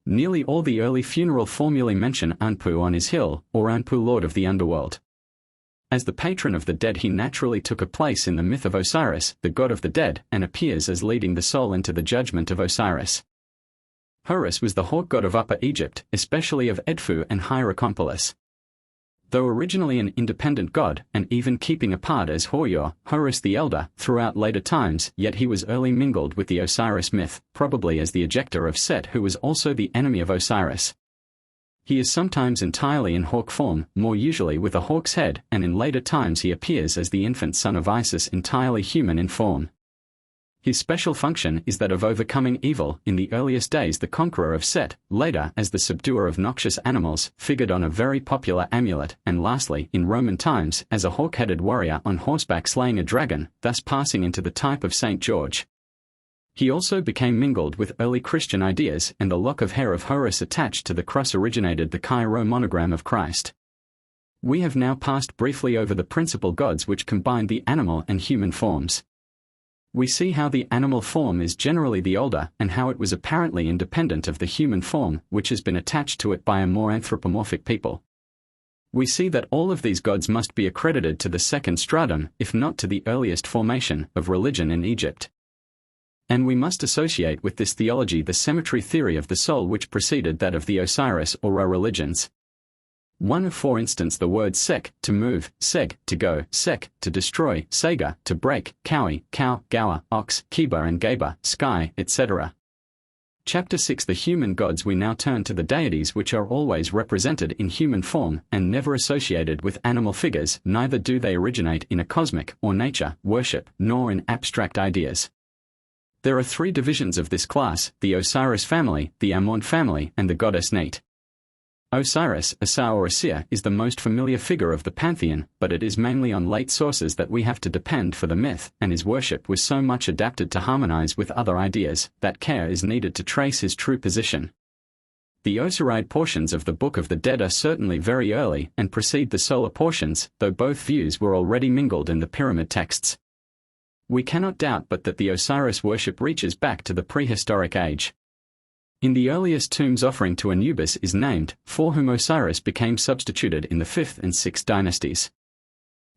Nearly all the early funeral formulae mention Anpu on his hill, or Anpu lord of the underworld. As the patron of the dead he naturally took a place in the myth of Osiris, the god of the dead, and appears as leading the soul into the judgment of Osiris. Horus was the hawk god of Upper Egypt, especially of Edfu and Hierakonpolis. Though originally an independent god, and even keeping apart as Horyor, Horus the Elder, throughout later times, yet he was early mingled with the Osiris myth, probably as the ejector of Set who was also the enemy of Osiris. He is sometimes entirely in hawk form, more usually with a hawk's head, and in later times he appears as the infant son of Isis entirely human in form. His special function is that of overcoming evil, in the earliest days the conqueror of Set, later as the subduer of noxious animals, figured on a very popular amulet, and lastly, in Roman times, as a hawk-headed warrior on horseback slaying a dragon, thus passing into the type of Saint George. He also became mingled with early Christian ideas, and the lock of hair of Horus attached to the cross originated the Chi-Rho monogram of Christ. We have now passed briefly over the principal gods which combine the animal and human forms. We see how the animal form is generally the older, and how it was apparently independent of the human form, which has been attached to it by a more anthropomorphic people. We see that all of these gods must be accredited to the second stratum, if not to the earliest formation of religion in Egypt. And we must associate with this theology the cemetery theory of the soul which preceded that of the Osiris or Ra religions. One, for instance, the word sek, to move, seg, to go, sek, to destroy, sega, to break, cowie, cow, gower, ox, kiba and gaba, sky, etc. Chapter 6. The human gods. We now turn to the deities which are always represented in human form and never associated with animal figures, neither do they originate in a cosmic or nature worship, nor in abstract ideas. There are three divisions of this class: the Osiris family, the Ammon family, and the goddess Neit. Osiris, Asa or Asir, is the most familiar figure of the pantheon, but it is mainly on late sources that we have to depend for the myth, and his worship was so much adapted to harmonize with other ideas that care is needed to trace his true position. The Osiride portions of the Book of the Dead are certainly very early and precede the solar portions, though both views were already mingled in the pyramid texts. We cannot doubt but that the Osiris worship reaches back to the prehistoric age. In the earliest tombs offering to Anubis is named, for whom Osiris became substituted in the 5th and 6th dynasties.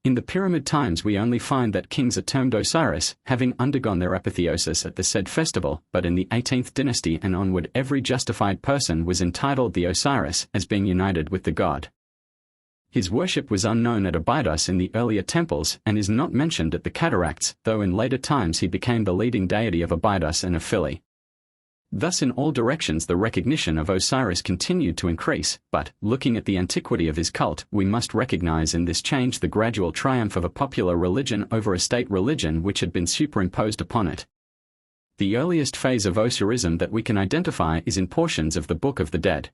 In the pyramid times we only find that kings are termed Osiris, having undergone their apotheosis at the said festival, but in the 18th dynasty and onward every justified person was entitled the Osiris as being united with the god. His worship was unknown at Abydos in the earlier temples and is not mentioned at the cataracts, though in later times he became the leading deity of Abydos and of Philly. Thus in all directions the recognition of Osiris continued to increase, but, looking at the antiquity of his cult, we must recognize in this change the gradual triumph of a popular religion over a state religion which had been superimposed upon it. The earliest phase of Osirism that we can identify is in portions of the Book of the Dead.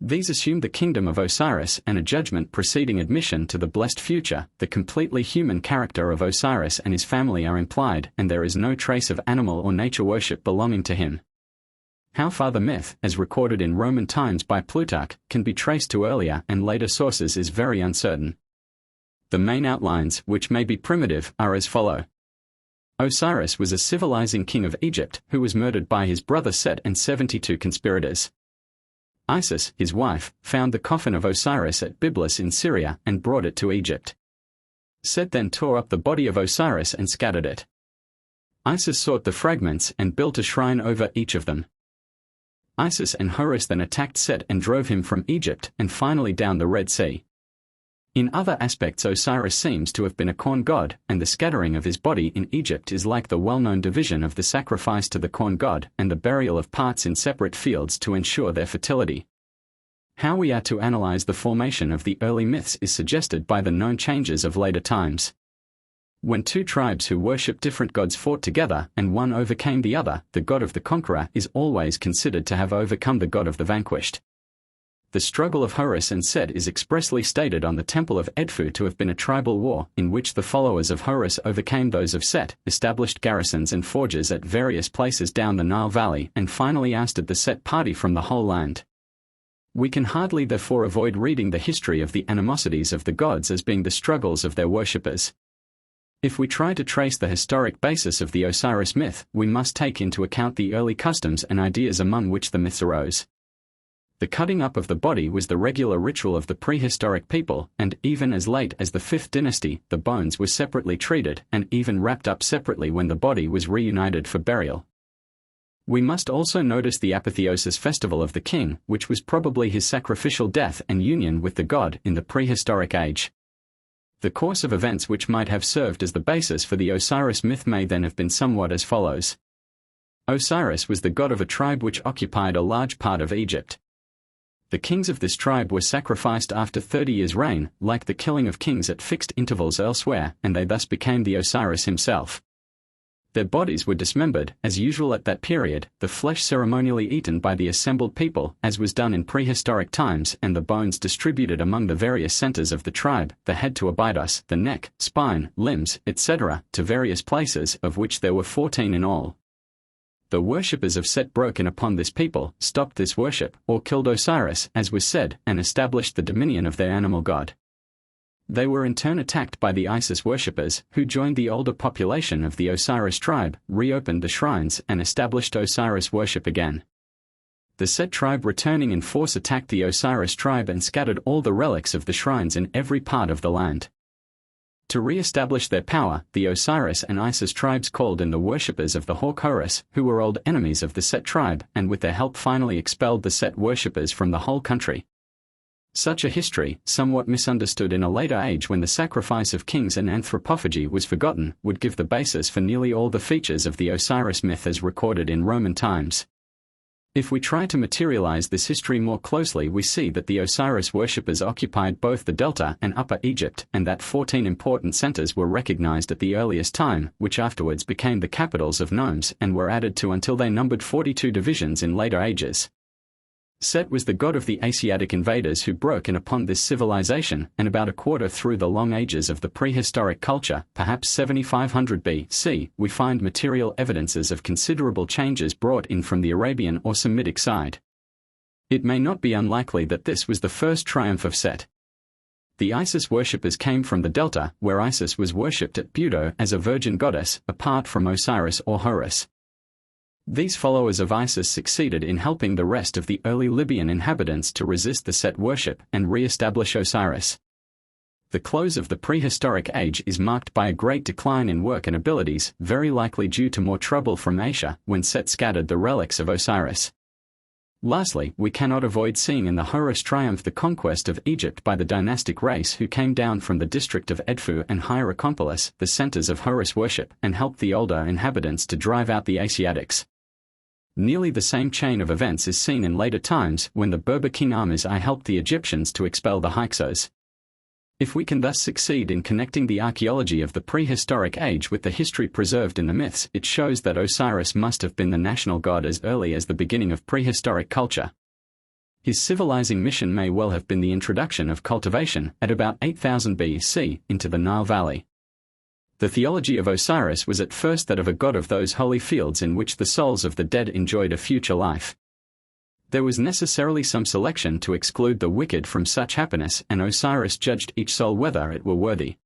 These assume the kingdom of Osiris and a judgment preceding admission to the blessed future. The completely human character of Osiris and his family are implied, and there is no trace of animal or nature worship belonging to him. How far the myth, as recorded in Roman times by Plutarch, can be traced to earlier and later sources is very uncertain. The main outlines, which may be primitive, are as follow. Osiris was a civilizing king of Egypt who was murdered by his brother Set and 72 conspirators. Isis, his wife, found the coffin of Osiris at Byblus in Syria and brought it to Egypt. Set then tore up the body of Osiris and scattered it. Isis sought the fragments and built a shrine over each of them. Isis and Horus then attacked Set and drove him from Egypt and finally down the Red Sea. In other aspects Osiris seems to have been a corn god, and the scattering of his body in Egypt is like the well-known division of the sacrifice to the corn god and the burial of parts in separate fields to ensure their fertility. How we are to analyze the formation of the early myths is suggested by the known changes of later times. When two tribes who worship different gods fought together and one overcame the other, the god of the conqueror is always considered to have overcome the god of the vanquished. The struggle of Horus and Set is expressly stated on the temple of Edfu to have been a tribal war, in which the followers of Horus overcame those of Set, established garrisons and forges at various places down the Nile Valley, and finally ousted the Set party from the whole land. We can hardly therefore avoid reading the history of the animosities of the gods as being the struggles of their worshippers. If we try to trace the historic basis of the Osiris myth, we must take into account the early customs and ideas among which the myths arose. The cutting up of the body was the regular ritual of the prehistoric people, and even as late as the 5th dynasty, the bones were separately treated and even wrapped up separately when the body was reunited for burial. We must also notice the apotheosis festival of the king, which was probably his sacrificial death and union with the god in the prehistoric age. The course of events which might have served as the basis for the Osiris myth may then have been somewhat as follows. Osiris was the god of a tribe which occupied a large part of Egypt. The kings of this tribe were sacrificed after 30 years' reign, like the killing of kings at fixed intervals elsewhere, and they thus became the Osiris himself. Their bodies were dismembered, as usual at that period, the flesh ceremonially eaten by the assembled people, as was done in prehistoric times, and the bones distributed among the various centers of the tribe, the head to Abydos, the neck, spine, limbs, etc., to various places, of which there were 14 in all. The worshippers of Set broke in upon this people, stopped this worship, or killed Osiris, as was said, and established the dominion of their animal god. They were in turn attacked by the Isis worshippers, who joined the older population of the Osiris tribe, reopened the shrines, and established Osiris worship again. The Set tribe returning in force attacked the Osiris tribe and scattered all the relics of the shrines in every part of the land. To re-establish their power, the Osiris and Isis tribes called in the worshippers of the hawk Horus, who were old enemies of the Set tribe, and with their help finally expelled the Set worshippers from the whole country. Such a history, somewhat misunderstood in a later age when the sacrifice of kings and anthropophagy was forgotten, would give the basis for nearly all the features of the Osiris myth as recorded in Roman times. If we try to materialize this history more closely, we see that the Osiris worshippers occupied both the Delta and Upper Egypt, and that 14 important centers were recognized at the earliest time, which afterwards became the capitals of nomes and were added to until they numbered 42 divisions in later ages. Set was the god of the Asiatic invaders who broke in upon this civilization, and about a quarter through the long ages of the prehistoric culture, perhaps 7500 BC, we find material evidences of considerable changes brought in from the Arabian or Semitic side. It may not be unlikely that this was the first triumph of Set. The Isis worshippers came from the Delta, where Isis was worshipped at Budo as a virgin goddess, apart from Osiris or Horus. These followers of Isis succeeded in helping the rest of the early Libyan inhabitants to resist the Set worship and re-establish Osiris. The close of the prehistoric age is marked by a great decline in work and abilities, very likely due to more trouble from Asia when Set scattered the relics of Osiris. Lastly, we cannot avoid seeing in the Horus triumph the conquest of Egypt by the dynastic race who came down from the district of Edfu and Hierakonpolis, the centers of Horus worship, and helped the older inhabitants to drive out the Asiatics. Nearly the same chain of events is seen in later times when the Berber king armies helped the Egyptians to expel the Hyksos. If we can thus succeed in connecting the archaeology of the prehistoric age with the history preserved in the myths, it shows that Osiris must have been the national god as early as the beginning of prehistoric culture. His civilizing mission may well have been the introduction of cultivation, at about 8000 BC, into the Nile Valley. The theology of Osiris was at first that of a god of those holy fields in which the souls of the dead enjoyed a future life. There was necessarily some selection to exclude the wicked from such happiness, and Osiris judged each soul whether it were worthy.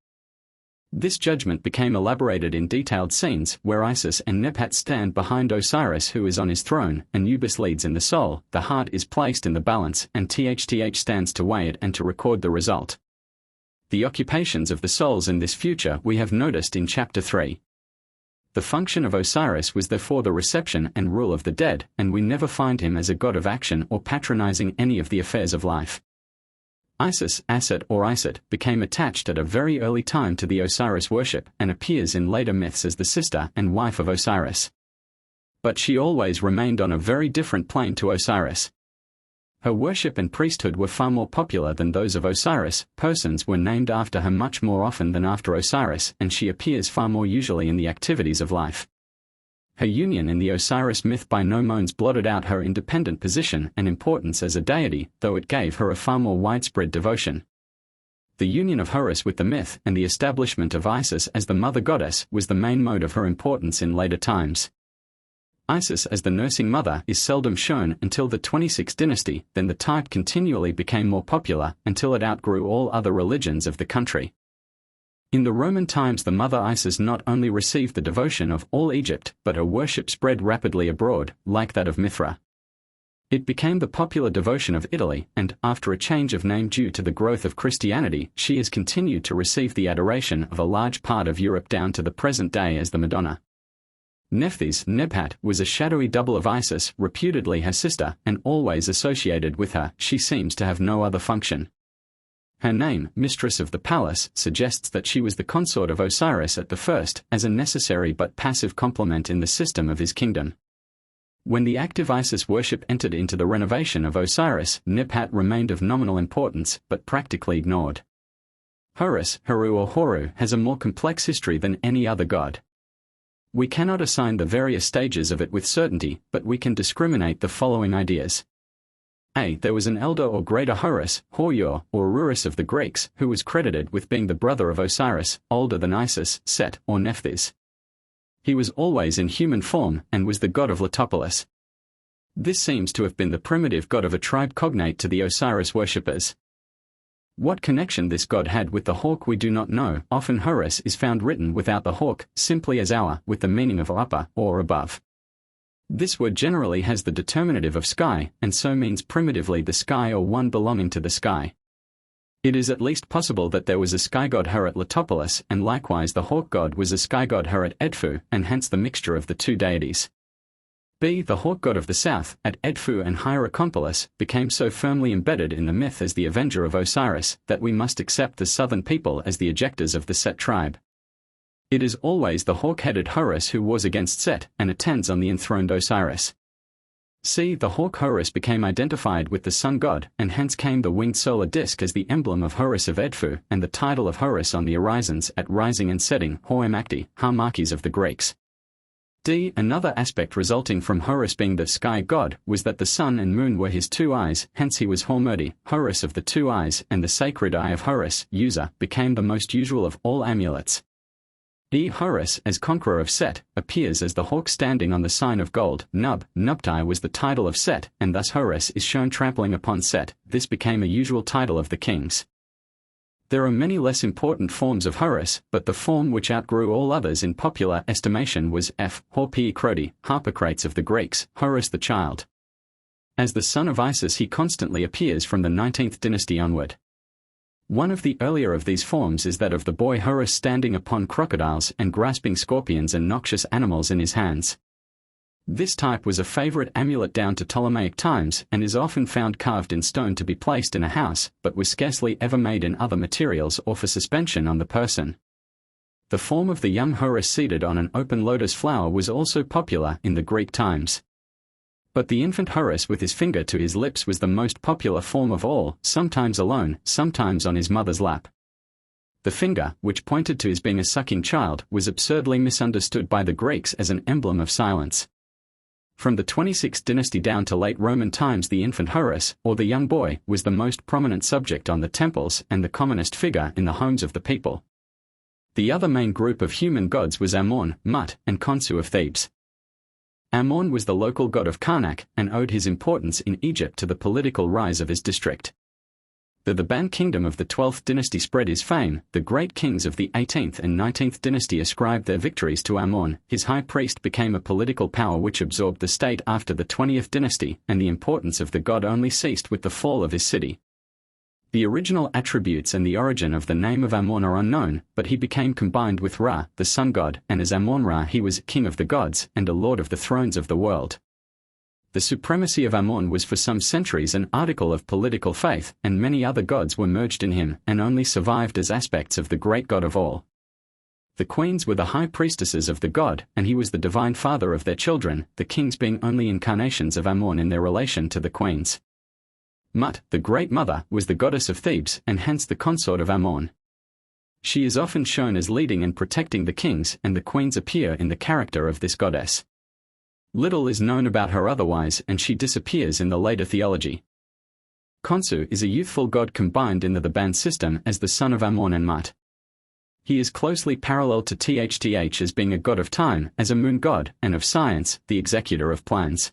This judgment became elaborated in detailed scenes where Isis and Nebhat stand behind Osiris who is on his throne, Anubis leads in the soul, the heart is placed in the balance, and Tth stands to weigh it and to record the result. The occupations of the souls in this future we have noticed in Chapter 3. The function of Osiris was therefore the reception and rule of the dead, and we never find him as a god of action or patronizing any of the affairs of life. Isis, Aset or Iset, became attached at a very early time to the Osiris worship and appears in later myths as the sister and wife of Osiris. But she always remained on a very different plane to Osiris. Her worship and priesthood were far more popular than those of Osiris, persons were named after her much more often than after Osiris, and she appears far more usually in the activities of life. Her union in the Osiris myth by no means blotted out her independent position and importance as a deity, though it gave her a far more widespread devotion. The union of Horus with the myth and the establishment of Isis as the mother goddess was the main mode of her importance in later times. Isis as the nursing mother is seldom shown until the 26th dynasty, then the type continually became more popular until it outgrew all other religions of the country. In the Roman times the mother Isis not only received the devotion of all Egypt, but her worship spread rapidly abroad, like that of Mithra. It became the popular devotion of Italy, and, after a change of name due to the growth of Christianity, she has continued to receive the adoration of a large part of Europe down to the present day as the Madonna. Nephthys, Nebhat, was a shadowy double of Isis, reputedly her sister, and always associated with her. She seems to have no other function. Her name, Mistress of the Palace, suggests that she was the consort of Osiris at the first, as a necessary but passive complement in the system of his kingdom. When the active Isis worship entered into the renovation of Osiris, Nebhat remained of nominal importance, but practically ignored. Horus, Heru or Horu, has a more complex history than any other god. We cannot assign the various stages of it with certainty, but we can discriminate the following ideas. A. There was an elder or greater Horus, Horur, or Urus of the Greeks, who was credited with being the brother of Osiris, older than Isis, Set, or Nephthys. He was always in human form, and was the god of Letopolis. This seems to have been the primitive god of a tribe cognate to the Osiris worshippers. What connection this god had with the hawk we do not know. Often Horus is found written without the hawk, simply as our, with the meaning of upper or above. This word generally has the determinative of sky, and so means primitively the sky or one belonging to the sky. It is at least possible that there was a sky god Her at Letopolis, and likewise the hawk god was a sky god Her at Edfu, and hence the mixture of the two deities. B. The hawk god of the south, at Edfu and Hierakonpolis, became so firmly embedded in the myth as the avenger of Osiris, that we must accept the southern people as the ejectors of the Set tribe. It is always the hawk-headed Horus who wars against Set, and attends on the enthroned Osiris. C. The hawk Horus became identified with the sun god, and hence came the winged solar disk as the emblem of Horus of Edfu, and the title of Horus on the horizons at rising and setting, Hoemakti, Harmakis of the Greeks. Another aspect resulting from Horus being the sky god was that the sun and moon were his two eyes, hence he was Hormudi, Horus of the two eyes, and the sacred eye of Horus, User, became the most usual of all amulets. Horus, as conqueror of Set, appears as the hawk standing on the sign of gold. Nubtai was the title of Set, and thus Horus is shown trampling upon Set. This became a usual title of the kings. There are many less important forms of Horus, but the form which outgrew all others in popular estimation was Horpii Crodi, Harpocrates of the Greeks, Horus the child. As the son of Isis he constantly appears from the 19th dynasty onward. One of the earlier of these forms is that of the boy Horus standing upon crocodiles and grasping scorpions and noxious animals in his hands. This type was a favorite amulet down to Ptolemaic times and is often found carved in stone to be placed in a house, but was scarcely ever made in other materials or for suspension on the person. The form of the young Horus seated on an open lotus flower was also popular in the Greek times. But the infant Horus with his finger to his lips was the most popular form of all, sometimes alone, sometimes on his mother's lap. The finger, which pointed to his being a sucking child, was absurdly misunderstood by the Greeks as an emblem of silence. From the 26th dynasty down to late Roman times the infant Horus, or the young boy, was the most prominent subject on the temples and the commonest figure in the homes of the people. The other main group of human gods was Amon, Mut, and Khonsu of Thebes. Amon was the local god of Karnak, and owed his importance in Egypt to the political rise of his district. The Theban kingdom of the 12th dynasty spread his fame. The great kings of the 18th and 19th dynasty ascribed their victories to Amon. His high priest became a political power which absorbed the state after the 20th dynasty, and the importance of the god only ceased with the fall of his city. The original attributes and the origin of the name of Amon are unknown, but he became combined with Ra, the sun god, and as Amon-Ra he was king of the gods and a lord of the thrones of the world. The supremacy of Amon was for some centuries an article of political faith, and many other gods were merged in him and only survived as aspects of the great god of all. The queens were the high priestesses of the god, and he was the divine father of their children, the kings being only incarnations of Amon in their relation to the queens. Mut, the Great Mother, was the goddess of Thebes and hence the consort of Amon. She is often shown as leading and protecting the kings, and the queens appear in the character of this goddess. Little is known about her otherwise, and she disappears in the later theology. Khonsu is a youthful god combined in the Theban system as the son of Amon and Mut. He is closely parallel to Tth as being a god of time, as a moon god, and of science, the executor of plans.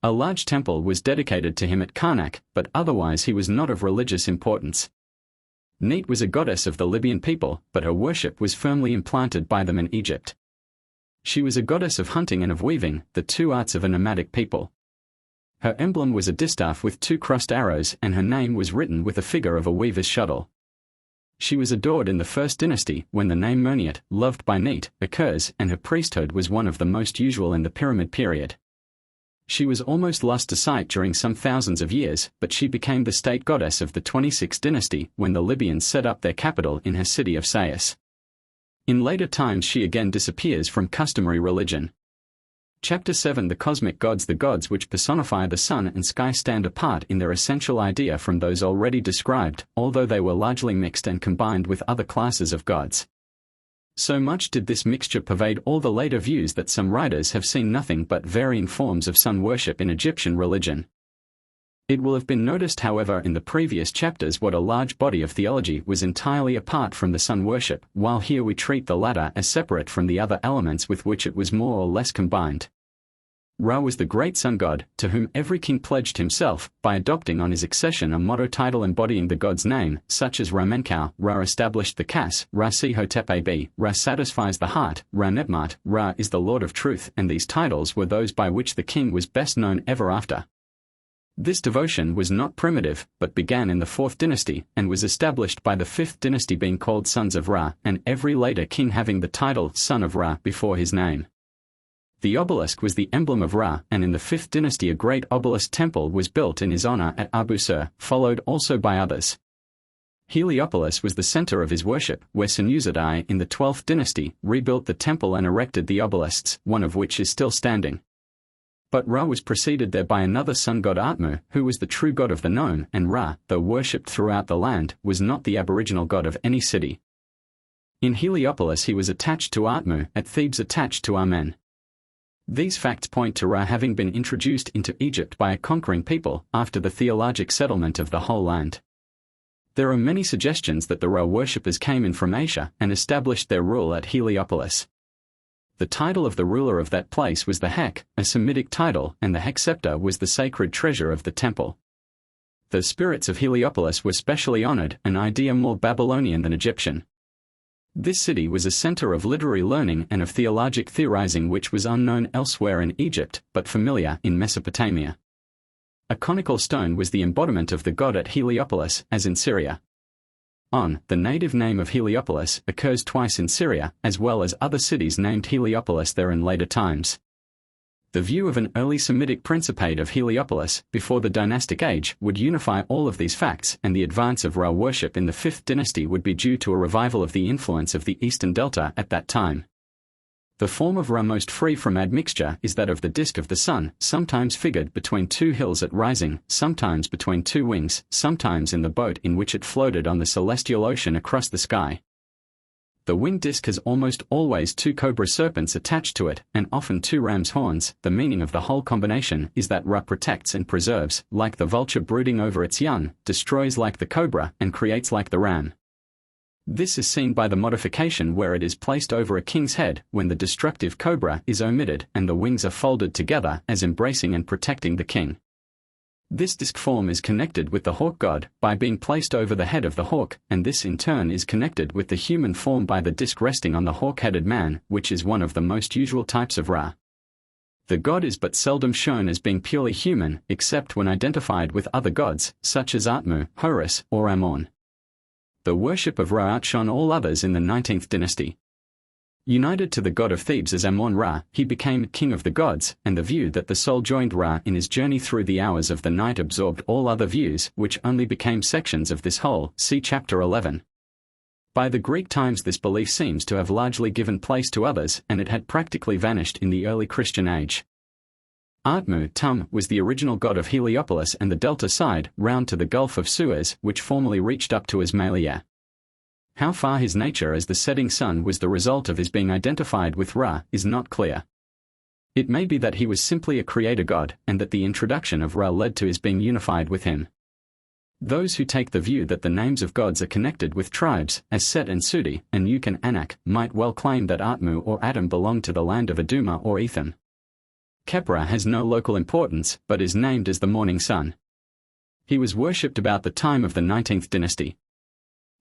A large temple was dedicated to him at Karnak, but otherwise he was not of religious importance. Neat was a goddess of the Libyan people, but her worship was firmly implanted by them in Egypt. She was a goddess of hunting and of weaving, the two arts of a nomadic people. Her emblem was a distaff with two crossed arrows, and her name was written with a figure of a weaver's shuttle. She was adored in the first dynasty, when the name Merniat, loved by Neat, occurs, and her priesthood was one of the most usual in the Pyramid period. She was almost lost to sight during some thousands of years, but she became the state goddess of the 26th dynasty when the Libyans set up their capital in her city of Sais. In later times she again disappears from customary religion. Chapter 7 The Cosmic Gods. The gods which personify the sun and sky stand apart in their essential idea from those already described, although they were largely mixed and combined with other classes of gods. So much did this mixture pervade all the later views that some writers have seen nothing but varying forms of sun worship in Egyptian religion. It will have been noticed, however, in the previous chapters what a large body of theology was entirely apart from the sun worship, while here we treat the latter as separate from the other elements with which it was more or less combined. Ra was the great sun god, to whom every king pledged himself, by adopting on his accession a motto title embodying the god's name, such as Ra-Menkau, Ra established the Kas, Ra-Si-Hotep-Ab, Ra satisfies the heart, Ra-Netmat, Ra is the Lord of truth, and these titles were those by which the king was best known ever after. This devotion was not primitive, but began in the 4th dynasty, and was established by the 5th dynasty being called Sons of Ra, and every later king having the title Son of Ra before his name. The obelisk was the emblem of Ra, and in the 5th dynasty a great obelisk temple was built in his honor at Abu-Sur, followed also by others. Heliopolis was the center of his worship, where Senusert in the 12th dynasty rebuilt the temple and erected the obelisks, one of which is still standing. But Ra was preceded there by another sun god Atmu, who was the true god of the known, and Ra, though worshipped throughout the land, was not the aboriginal god of any city. In Heliopolis he was attached to Atmu, at Thebes attached to Amen. These facts point to Ra having been introduced into Egypt by a conquering people after the theologic settlement of the whole land. There are many suggestions that the Ra worshippers came in from Asia and established their rule at Heliopolis. The title of the ruler of that place was the Hek, a Semitic title, and the Hek scepter was the sacred treasure of the temple. The spirits of Heliopolis were specially honored, an idea more Babylonian than Egyptian. This city was a center of literary learning and of theologic theorizing which was unknown elsewhere in Egypt, but familiar in Mesopotamia. A conical stone was the embodiment of the god at Heliopolis, as in Syria. The native name of Heliopolis occurs twice in Syria, as well as other cities named Heliopolis there in later times. The view of an early Semitic principate of Heliopolis, before the dynastic age, would unify all of these facts, and the advance of Ra worship in the 5th dynasty would be due to a revival of the influence of the Eastern Delta at that time. The form of Ra most free from admixture is that of the disk of the sun, sometimes figured between two hills at rising, sometimes between two wings, sometimes in the boat in which it floated on the celestial ocean across the sky. The winged disk has almost always two cobra serpents attached to it, and often two ram's horns. The meaning of the whole combination is that Ra protects and preserves, like the vulture brooding over its young, destroys like the cobra, and creates like the ram. This is seen by the modification where it is placed over a king's head, when the destructive cobra is omitted and the wings are folded together as embracing and protecting the king. This disk form is connected with the hawk god by being placed over the head of the hawk, and this in turn is connected with the human form by the disk resting on the hawk-headed man, which is one of the most usual types of Ra. The god is but seldom shown as being purely human, except when identified with other gods, such as Atmu, Horus, or Amon. The worship of Ra outshone all others in the 19th dynasty. United to the god of Thebes as Amon-Ra, he became king of the gods, and the view that the soul joined Ra in his journey through the hours of the night absorbed all other views, which only became sections of this whole. See chapter 11. By the Greek times this belief seems to have largely given place to others, and it had practically vanished in the early Christian age. Atmu, Tum, was the original god of Heliopolis and the delta side, round to the Gulf of Suez, which formerly reached up to Ismailia. How far his nature as the setting sun was the result of his being identified with Ra is not clear. It may be that he was simply a creator god, and that the introduction of Ra led to his being unified with him. Those who take the view that the names of gods are connected with tribes, as Set and Sudi, and Uc and Anak, might well claim that Atmu or Atum belonged to the land of Aduma or Etham. Khepra has no local importance, but is named as the morning sun. He was worshipped about the time of the 19th dynasty.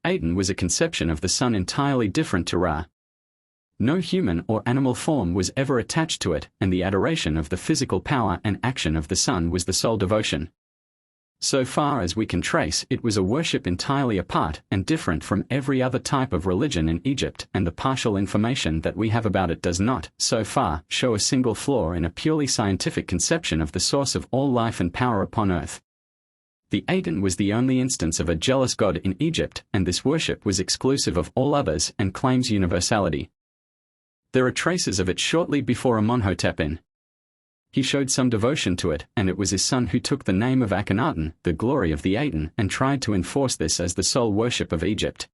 Aten was a conception of the sun entirely different to Ra. No human or animal form was ever attached to it, and the adoration of the physical power and action of the sun was the sole devotion. So far as we can trace, it was a worship entirely apart and different from every other type of religion in Egypt, and the partial information that we have about it does not, so far, show a single flaw in a purely scientific conception of the source of all life and power upon earth. The Aten was the only instance of a jealous god in Egypt, and this worship was exclusive of all others and claims universality. There are traces of it shortly before Amonhotep. He showed some devotion to it, and it was his son who took the name of Akhenaten, the glory of the Aten, and tried to enforce this as the sole worship of Egypt.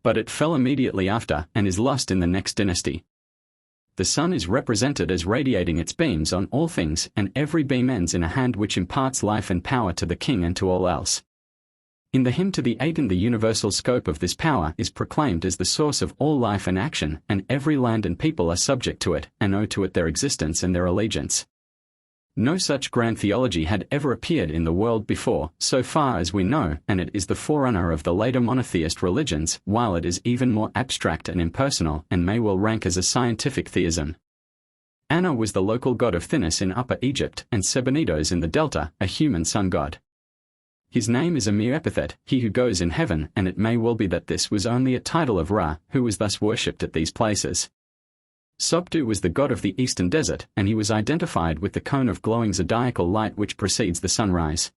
But it fell immediately after, and is lost in the next dynasty. The sun is represented as radiating its beams on all things, and every beam ends in a hand which imparts life and power to the king and to all else. In the hymn to the Aten, the universal scope of this power is proclaimed as the source of all life and action, and every land and people are subject to it, and owe to it their existence and their allegiance. No such grand theology had ever appeared in the world before, so far as we know, and it is the forerunner of the later monotheist religions, while it is even more abstract and impersonal, and may well rank as a scientific theism. Anna was the local god of Thinis in Upper Egypt, and Sebenidos in the Delta, a human sun god. His name is a mere epithet, he who goes in heaven, and it may well be that this was only a title of Ra, who was thus worshipped at these places. Sobtu was the god of the eastern desert, and he was identified with the cone of glowing zodiacal light which precedes the sunrise.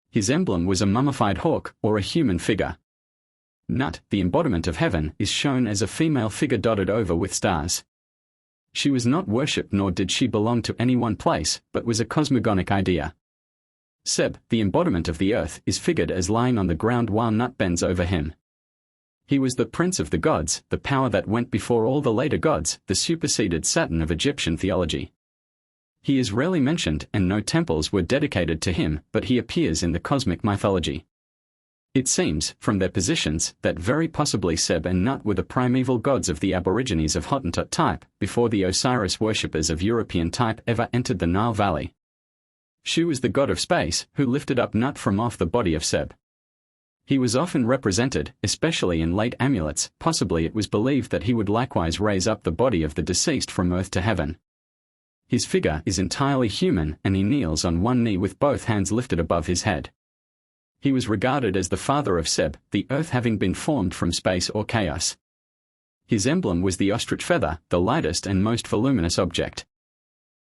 His emblem was a mummified hawk, or a human figure. Nut, the embodiment of heaven, is shown as a female figure dotted over with stars. She was not worshipped nor did she belong to any one place, but was a cosmogonic idea. Seb, the embodiment of the earth, is figured as lying on the ground while Nut bends over him. He was the prince of the gods, the power that went before all the later gods, the superseded Saturn of Egyptian theology. He is rarely mentioned and no temples were dedicated to him, but he appears in the cosmic mythology. It seems, from their positions, that very possibly Seb and Nut were the primeval gods of the Aborigines of Hottentot type, before the Osiris worshippers of European type ever entered the Nile Valley. Shu is the god of space, who lifted up Nut from off the body of Seb. He was often represented, especially in late amulets. Possibly it was believed that he would likewise raise up the body of the deceased from earth to heaven. His figure is entirely human and he kneels on one knee with both hands lifted above his head. He was regarded as the father of Seb, the earth having been formed from space or chaos. His emblem was the ostrich feather, the lightest and most voluminous object.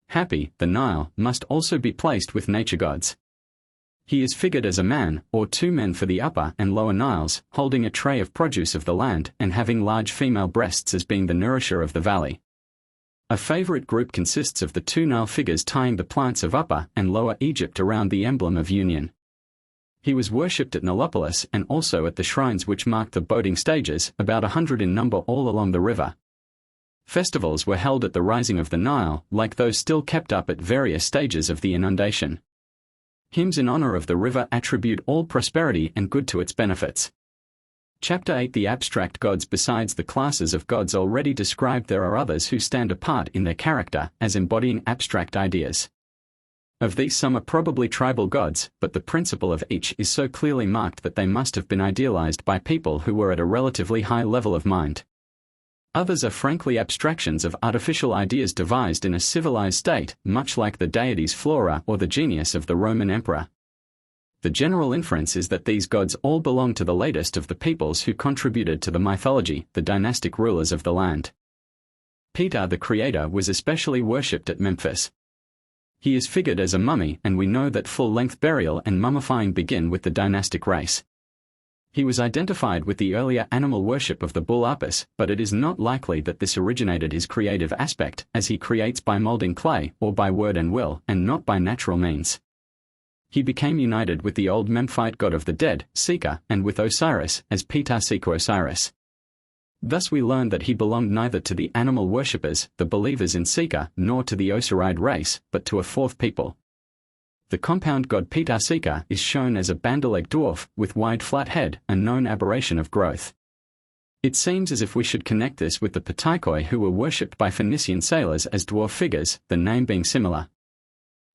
Happy, the Nile, must also be placed with nature gods. He is figured as a man, or two men for the upper and lower Niles, holding a tray of produce of the land and having large female breasts as being the nourisher of the valley. A favorite group consists of the two Nile figures tying the plants of Upper and Lower Egypt around the emblem of union. He was worshipped at Nilopolis and also at the shrines which marked the boating stages, about 100 in number all along the river. Festivals were held at the rising of the Nile, like those still kept up at various stages of the inundation. Hymns in honor of the river attribute all prosperity and good to its benefits. Chapter 8. The abstract gods. Besides the classes of gods already described, there are others who stand apart in their character, as embodying abstract ideas. Of these some are probably tribal gods, but the principle of each is so clearly marked that they must have been idealized by people who were at a relatively high level of mind. Others are frankly abstractions of artificial ideas devised in a civilized state, much like the deity's flora or the genius of the Roman emperor. The general inference is that these gods all belong to the latest of the peoples who contributed to the mythology, the dynastic rulers of the land. Peter the Creator was especially worshipped at Memphis. He is figured as a mummy, and we know that full-length burial and mummifying begin with the dynastic race. He was identified with the earlier animal worship of the bull Apis, but it is not likely that this originated his creative aspect, as he creates by molding clay or by word and will, and not by natural means. He became united with the old Memphite god of the dead, Seker, and with Osiris, as Ptah Seker Osiris. Thus we learn that he belonged neither to the animal worshippers, the believers in Seker, nor to the Osiride race, but to a fourth people. The compound god Ptah Seker is shown as a bandaleg dwarf, with wide flat head, a known aberration of growth. It seems as if we should connect this with the Ptaikoi who were worshipped by Phoenician sailors as dwarf figures, the name being similar.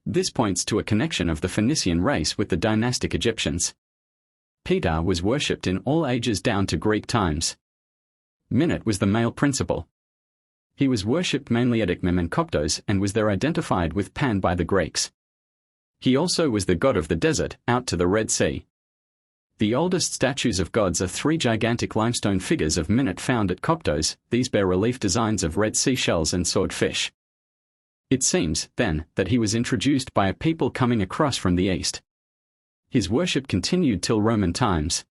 This points to a connection of the Phoenician race with the dynastic Egyptians. Ptah was worshipped in all ages down to Greek times. Minot was the male principle. He was worshipped mainly at Ichmem and Coptos and was there identified with Pan by the Greeks. He also was the god of the desert, out to the Red Sea. The oldest statues of gods are three gigantic limestone figures of Minot found at Coptos. These bear relief designs of Red Sea shells and swordfish. It seems, then, that he was introduced by a people coming across from the east. His worship continued till Roman times.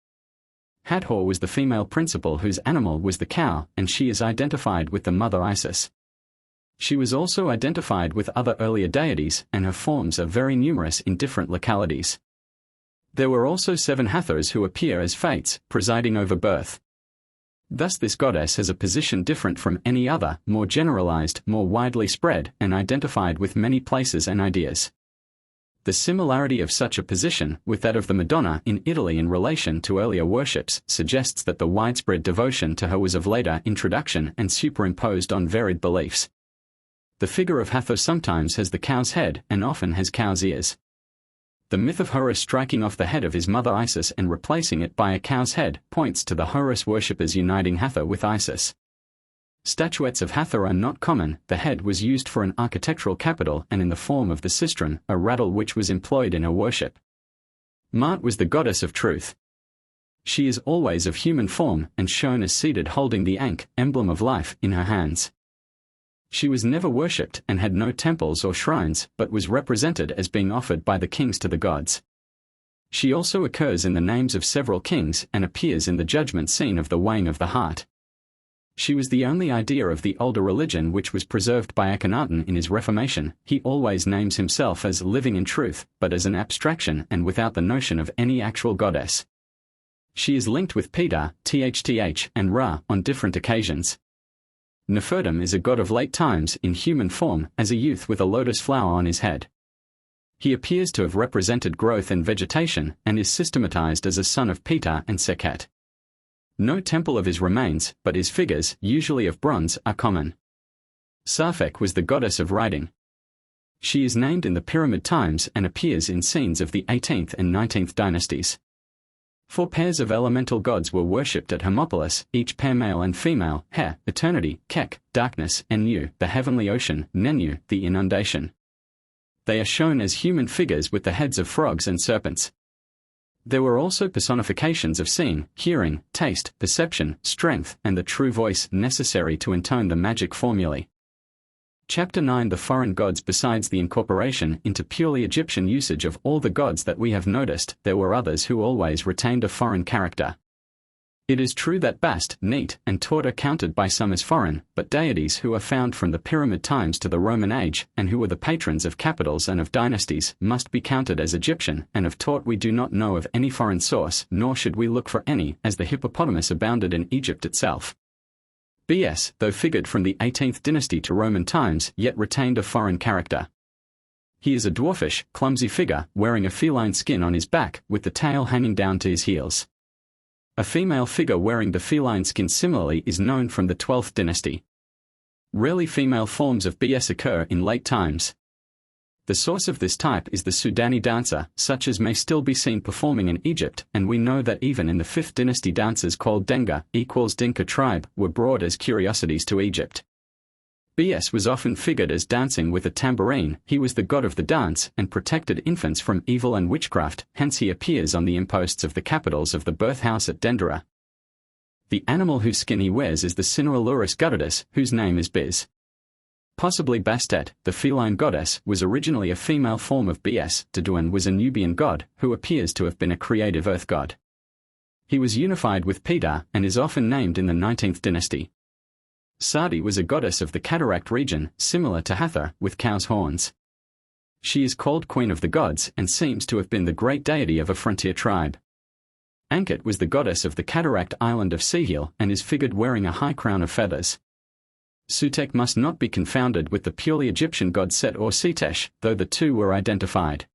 Hathor was the female principle whose animal was the cow, and she is identified with the mother Isis. She was also identified with other earlier deities, and her forms are very numerous in different localities. There were also 7 Hathors who appear as fates, presiding over birth. Thus this goddess has a position different from any other, more generalized, more widely spread, and identified with many places and ideas. The similarity of such a position with that of the Madonna in Italy in relation to earlier worships suggests that the widespread devotion to her was of later introduction and superimposed on varied beliefs. The figure of Hathor sometimes has the cow's head and often has cow's ears. The myth of Horus striking off the head of his mother Isis and replacing it by a cow's head points to the Horus worshippers uniting Hathor with Isis. Statuettes of Hathor are not common. The head was used for an architectural capital and in the form of the sistrum, a rattle which was employed in her worship. Maat was the goddess of truth. She is always of human form and shown as seated holding the Ankh, emblem of life, in her hands. She was never worshipped and had no temples or shrines, but was represented as being offered by the kings to the gods. She also occurs in the names of several kings and appears in the judgment scene of the weighing of the heart. She was the only idea of the older religion which was preserved by Akhenaten in his Reformation. He always names himself as living in truth, but as an abstraction and without the notion of any actual goddess. She is linked with Ptah, Tthth, and Ra on different occasions. Nefertum is a god of late times in human form as a youth with a lotus flower on his head. He appears to have represented growth and vegetation and is systematized as a son of Ptah and Sekhet. No temple of his remains, but his figures, usually of bronze, are common. Safek was the goddess of writing. She is named in the Pyramid times and appears in scenes of the 18th and 19th dynasties. 4 pairs of elemental gods were worshipped at Hermopolis, each pair male and female: He, eternity; Kek, darkness; and Nu, the heavenly ocean; Nenu, the inundation. They are shown as human figures with the heads of frogs and serpents. There were also personifications of seeing, hearing, taste, perception, strength, and the true voice necessary to intone the magic formulae. Chapter 9. The foreign gods. Besides the incorporation into purely Egyptian usage of all the gods that we have noticed, there were others who always retained a foreign character. It is true that Bast, Neat, and Tort are counted by some as foreign, but deities who are found from the Pyramid times to the Roman age, and who were the patrons of capitals and of dynasties, must be counted as Egyptian, and of Tort we do not know of any foreign source, nor should we look for any, as the hippopotamus abounded in Egypt itself. Bs, though figured from the 18th dynasty to Roman times, yet retained a foreign character. He is a dwarfish, clumsy figure, wearing a feline skin on his back, with the tail hanging down to his heels. A female figure wearing the feline skin similarly is known from the 12th dynasty. Rarely female forms of Bs occur in late times. The source of this type is the Sudani dancer, such as may still be seen performing in Egypt, and we know that even in the 5th dynasty dancers called Denga = Dinka tribe were brought as curiosities to Egypt. Bs was often figured as dancing with a tambourine. He was the god of the dance and protected infants from evil and witchcraft, hence he appears on the imposts of the capitals of the birth house at Dendera. The animal whose skin he wears is the Sinualurus gutidus, whose name is Biz. Possibly Bastet, the feline goddess, was originally a female form of Bs. Deduan was a Nubian god, who appears to have been a creative earth god. He was unified with Ptah and is often named in the 19th dynasty. Sadi was a goddess of the Cataract region, similar to Hathor, with cow's horns. She is called Queen of the Gods and seems to have been the great deity of a frontier tribe. Ankhet was the goddess of the Cataract island of Sehel and is figured wearing a high crown of feathers. Sutek must not be confounded with the purely Egyptian god Set or Setesh, though the two were identified.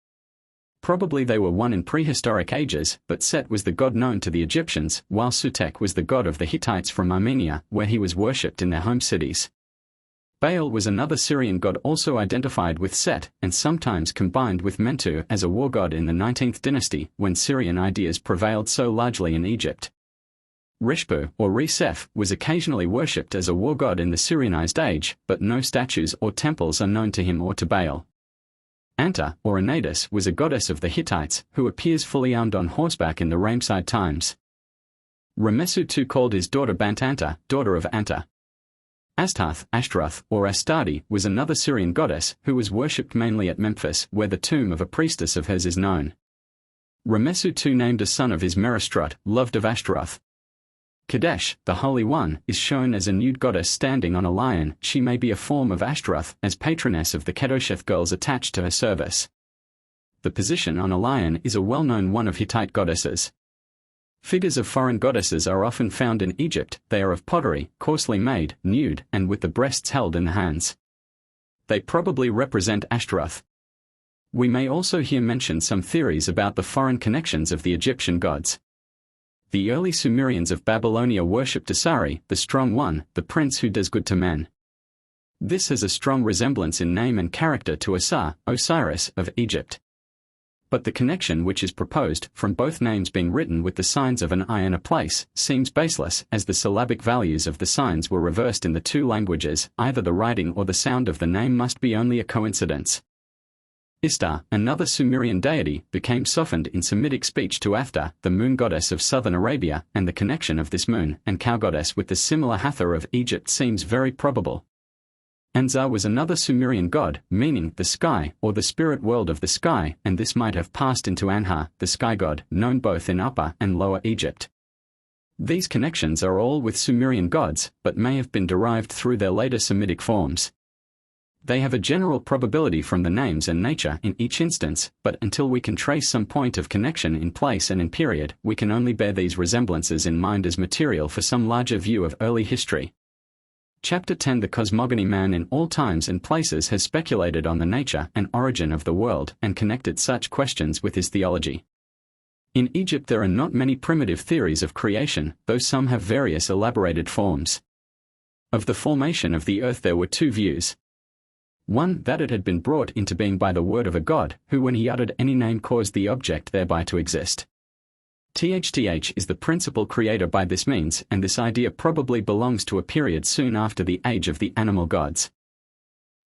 Probably they were one in prehistoric ages, but Set was the god known to the Egyptians, while Sutek was the god of the Hittites from Armenia, where he was worshipped in their home cities. Baal was another Syrian god also identified with Set, and sometimes combined with Mentu as a war god in the 19th dynasty, when Syrian ideas prevailed so largely in Egypt. Rishpu, or Resef, was occasionally worshipped as a war god in the Syrianized age, but no statues or temples are known to him or to Baal. Anta, or Anadis, was a goddess of the Hittites, who appears fully armed on horseback in the Ramesside times. Ramesu too called his daughter Bant-Anta, daughter of Anta. Astarth, Ashtaroth, or Astarte, was another Syrian goddess, who was worshipped mainly at Memphis, where the tomb of a priestess of hers is known. Ramesu too named a son of his Meristrut, loved of Ashtaroth. Kadesh, the Holy One, is shown as a nude goddess standing on a lion. She may be a form of Ashtaroth, as patroness of the Kedosheth girls attached to her service. The position on a lion is a well-known one of Hittite goddesses. Figures of foreign goddesses are often found in Egypt. They are of pottery, coarsely made, nude, and with the breasts held in the hands. They probably represent Ashtaroth. We may also here mention some theories about the foreign connections of the Egyptian gods. The early Sumerians of Babylonia worshipped Asari, the strong one, the prince who does good to men. This has a strong resemblance in name and character to Asar, Osiris, of Egypt. But the connection which is proposed, from both names being written with the signs of an eye and a place, seems baseless, as the syllabic values of the signs were reversed in the two languages. Either the writing or the sound of the name must be only a coincidence. Istar, another Sumerian deity, became softened in Semitic speech to Aftar, the moon goddess of southern Arabia, and the connection of this moon and cow goddess with the similar Hathor of Egypt seems very probable. Anzar was another Sumerian god, meaning the sky, or the spirit world of the sky, and this might have passed into Anhar, the sky god, known both in Upper and Lower Egypt. These connections are all with Sumerian gods, but may have been derived through their later Semitic forms. They have a general probability from the names and nature in each instance, but until we can trace some point of connection in place and in period, we can only bear these resemblances in mind as material for some larger view of early history. Chapter 10 The Cosmogony. Man in all times and places has speculated on the nature and origin of the world and connected such questions with his theology. In Egypt there are not many primitive theories of creation, though some have various elaborated forms. Of the formation of the earth there were two views. One, that it had been brought into being by the word of a god, who when he uttered any name caused the object thereby to exist. Thth is the principal creator by this means, and this idea probably belongs to a period soon after the age of the animal gods.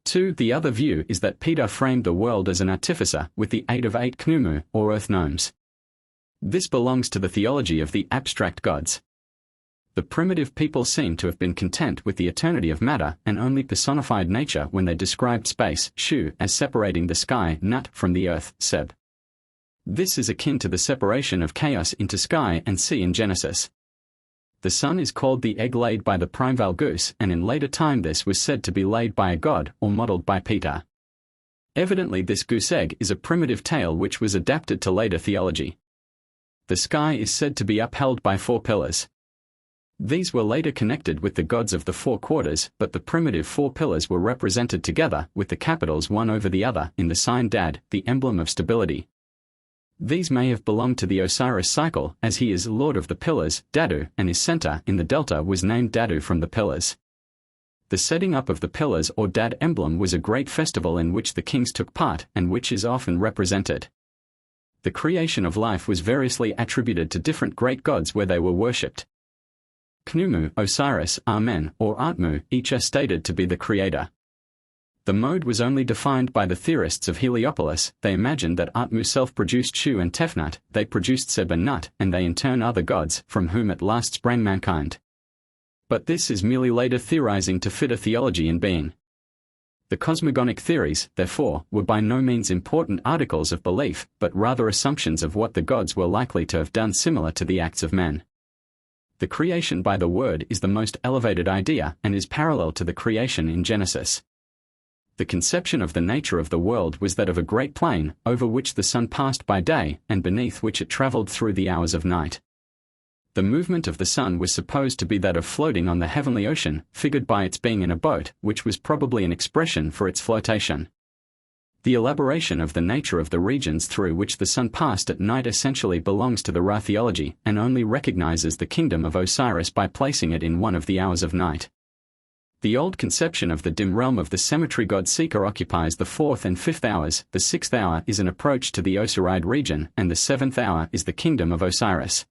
2. The other view is that Peter framed the world as an artificer with the aid of 8 Khnumu, or earth gnomes. This belongs to the theology of the abstract gods. The primitive people seem to have been content with the eternity of matter and only personified nature when they described space, Shu, as separating the sky, Nut, from the earth, Seb. This is akin to the separation of chaos into sky and sea in Genesis. The sun is called the egg laid by the primeval goose, and in later time this was said to be laid by a god, or modelled by Peter. Evidently this goose egg is a primitive tale which was adapted to later theology. The sky is said to be upheld by 4 pillars. These were later connected with the gods of the 4 quarters, but the primitive 4 pillars were represented together, with the capitals one over the other, in the sign Dad, the emblem of stability. These may have belonged to the Osiris cycle, as he is lord of the pillars, Dadu, and his center in the delta was named Dadu from the pillars. The setting up of the pillars or Dad emblem was a great festival in which the kings took part, and which is often represented. The creation of life was variously attributed to different great gods where they were worshipped. Khnumu, Osiris, Amen, or Atmu, each are stated to be the creator. The mode was only defined by the theorists of Heliopolis. They imagined that Atmu self-produced Shu and Tefnut, they produced Seb and Nut, and they in turn are the gods, from whom at last sprang mankind. But this is merely later theorizing to fit a theology in being. The cosmogonic theories, therefore, were by no means important articles of belief, but rather assumptions of what the gods were likely to have done similar to the acts of men. The creation by the word is the most elevated idea and is parallel to the creation in Genesis. The conception of the nature of the world was that of a great plain, over which the sun passed by day, and beneath which it travelled through the hours of night. The movement of the sun was supposed to be that of floating on the heavenly ocean, figured by its being in a boat, which was probably an expression for its flotation. The elaboration of the nature of the regions through which the sun passed at night essentially belongs to the Ra theology, and only recognizes the kingdom of Osiris by placing it in one of the hours of night. The old conception of the dim realm of the cemetery god Seeker occupies the 4th and 5th hours, the 6th hour is an approach to the Osiride region, and the 7th hour is the kingdom of Osiris.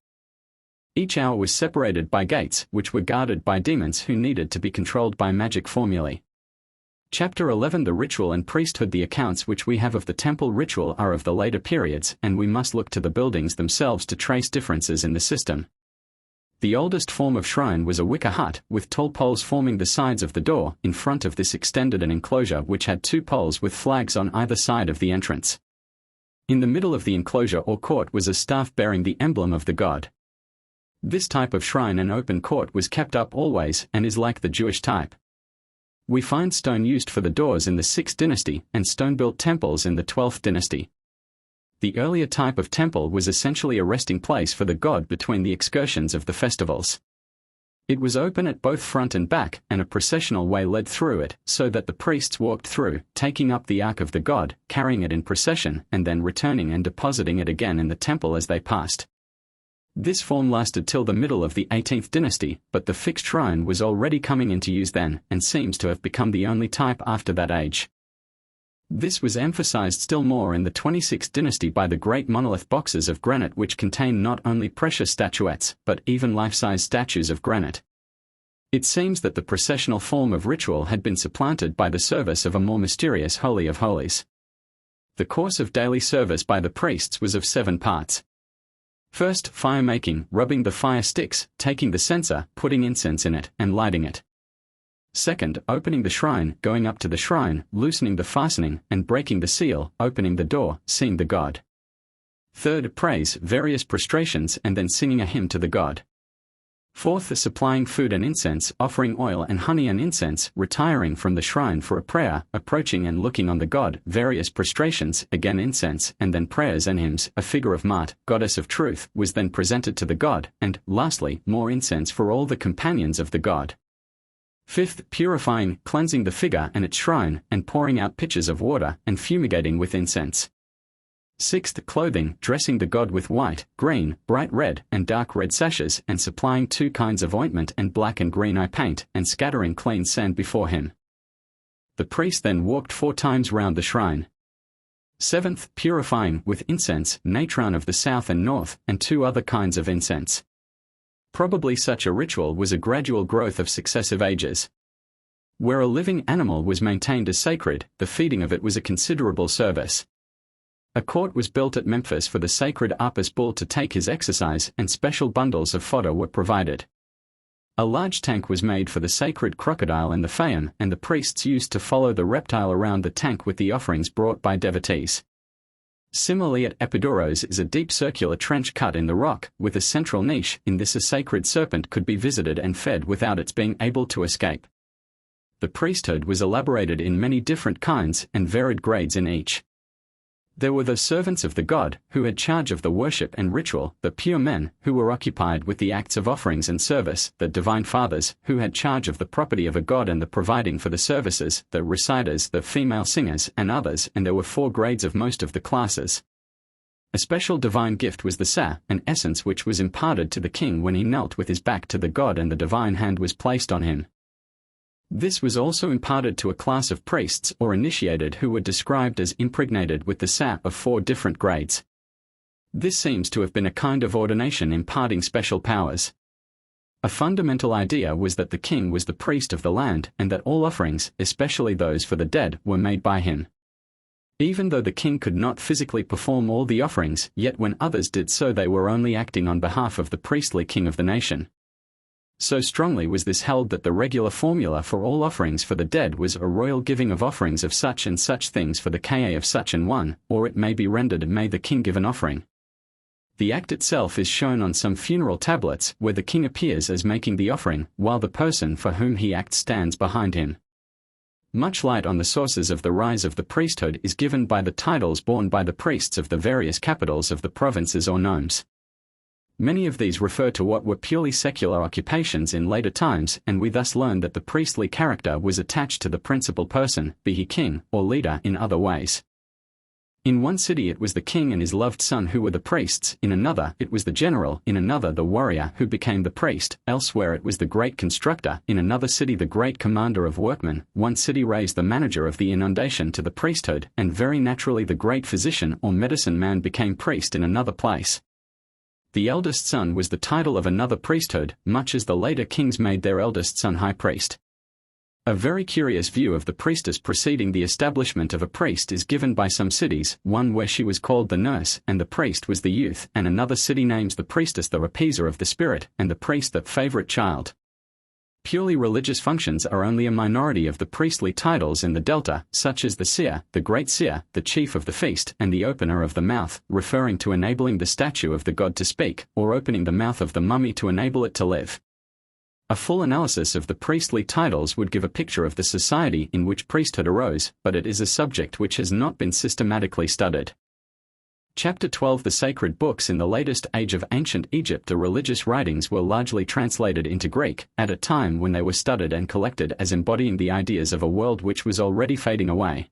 Each hour was separated by gates, which were guarded by demons who needed to be controlled by magic formulae. Chapter 11 The ritual and priesthood. The accounts which we have of the temple ritual are of the later periods, and we must look to the buildings themselves to trace differences in the system. The oldest form of shrine was a wicker hut, with tall poles forming the sides of the door. In front of this extended an enclosure which had 2 poles with flags on either side of the entrance. In the middle of the enclosure or court was a staff bearing the emblem of the god. This type of shrine and open court was kept up always, and is like the Jewish type. We find stone used for the doors in the 6th dynasty, and stone-built temples in the 12th dynasty. The earlier type of temple was essentially a resting place for the god between the excursions of the festivals. It was open at both front and back, and a processional way led through it, so that the priests walked through, taking up the ark of the god, carrying it in procession, and then returning and depositing it again in the temple as they passed. This form lasted till the middle of the 18th dynasty, but the fixed shrine was already coming into use then, and seems to have become the only type after that age. This was emphasized still more in the 26th dynasty by the great monolith boxes of granite which contain not only precious statuettes, but even life-size statues of granite. It seems that the processional form of ritual had been supplanted by the service of a more mysterious Holy of Holies. The course of daily service by the priests was of 7 parts. First, fire-making, rubbing the fire sticks, taking the censer, putting incense in it, and lighting it. Second, opening the shrine, going up to the shrine, loosening the fastening, and breaking the seal, opening the door, seeing the god. Third, praise, various prostrations, and then singing a hymn to the god. Fourth, supplying food and incense, offering oil and honey and incense, retiring from the shrine for a prayer, approaching and looking on the god, various prostrations, again incense, and then prayers and hymns. A figure of Maat, goddess of truth, was then presented to the god, and, lastly, more incense for all the companions of the god. Fifth, purifying, cleansing the figure and its shrine, and pouring out pitchers of water, and fumigating with incense. Sixth, clothing, dressing the god with white, green, bright red, and dark red sashes, and supplying 2 kinds of ointment and black and green eye paint, and scattering clean sand before him. The priest then walked 4 times round the shrine. Seventh, purifying, with incense, natron of the south and north, and 2 other kinds of incense. Probably such a ritual was a gradual growth of successive ages. Where a living animal was maintained as sacred, the feeding of it was a considerable service. A court was built at Memphis for the sacred Apis bull to take his exercise, and special bundles of fodder were provided. A large tank was made for the sacred crocodile and the Phaeum, and the priests used to follow the reptile around the tank with the offerings brought by devotees. Similarly, at Epidaurus is a deep circular trench cut in the rock, with a central niche. In this a sacred serpent could be visited and fed without its being able to escape. The priesthood was elaborated in many different kinds and varied grades in each. There were the servants of the god, who had charge of the worship and ritual, the pure men, who were occupied with the acts of offerings and service, the divine fathers, who had charge of the property of a god and the providing for the services, the reciters, the female singers, and others, and there were 4 grades of most of the classes. A special divine gift was the sa, an essence which was imparted to the king when he knelt with his back to the god and the divine hand was placed on him. This was also imparted to a class of priests or initiated who were described as impregnated with the sap of 4 different grades. This seems to have been a kind of ordination imparting special powers. A fundamental idea was that the king was the priest of the land and that all offerings, especially those for the dead, were made by him. Even though the king could not physically perform all the offerings, yet when others did so they were only acting on behalf of the priestly king of the nation. So strongly was this held that the regular formula for all offerings for the dead was a royal giving of offerings of such and such things for the ka of such an one, or it may be rendered may the king give an offering. The act itself is shown on some funeral tablets where the king appears as making the offering, while the person for whom he acts stands behind him. Much light on the sources of the rise of the priesthood is given by the titles borne by the priests of the various capitals of the provinces or nomes. Many of these refer to what were purely secular occupations in later times, and we thus learn that the priestly character was attached to the principal person, be he king or leader in other ways. In one city it was the king and his loved son who were the priests, in another it was the general, in another the warrior who became the priest, elsewhere it was the great constructor, in another city the great commander of workmen, one city raised the manager of the inundation to the priesthood, and very naturally the great physician or medicine man became priest in another place. The eldest son was the title of another priesthood, much as the later kings made their eldest son high priest. A very curious view of the priestess preceding the establishment of a priest is given by some cities, one where she was called the nurse, and the priest was the youth, and another city names the priestess the appeaser of the spirit, and the priest the favorite child. Purely religious functions are only a minority of the priestly titles in the Delta, such as the seer, the great seer, the chief of the feast, and the opener of the mouth, referring to enabling the statue of the god to speak, or opening the mouth of the mummy to enable it to live. A full analysis of the priestly titles would give a picture of the society in which priesthood arose, but it is a subject which has not been systematically studied. Chapter 12 The sacred books in the latest age of ancient Egypt. The religious writings were largely translated into Greek, at a time when they were studied and collected as embodying the ideas of a world which was already fading away.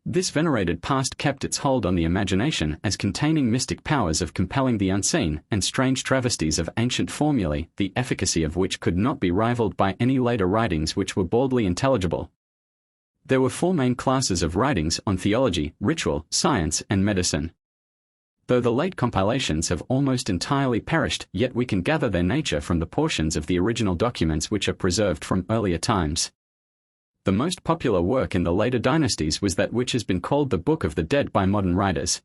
This venerated past kept its hold on the imagination as containing mystic powers of compelling the unseen, and strange travesties of ancient formulae, the efficacy of which could not be rivaled by any later writings which were baldly intelligible. There were 4 main classes of writings on theology, ritual, science, and medicine. Though the late compilations have almost entirely perished, yet we can gather their nature from the portions of the original documents which are preserved from earlier times. The most popular work in the later dynasties was that which has been called the Book of the Dead by modern writers.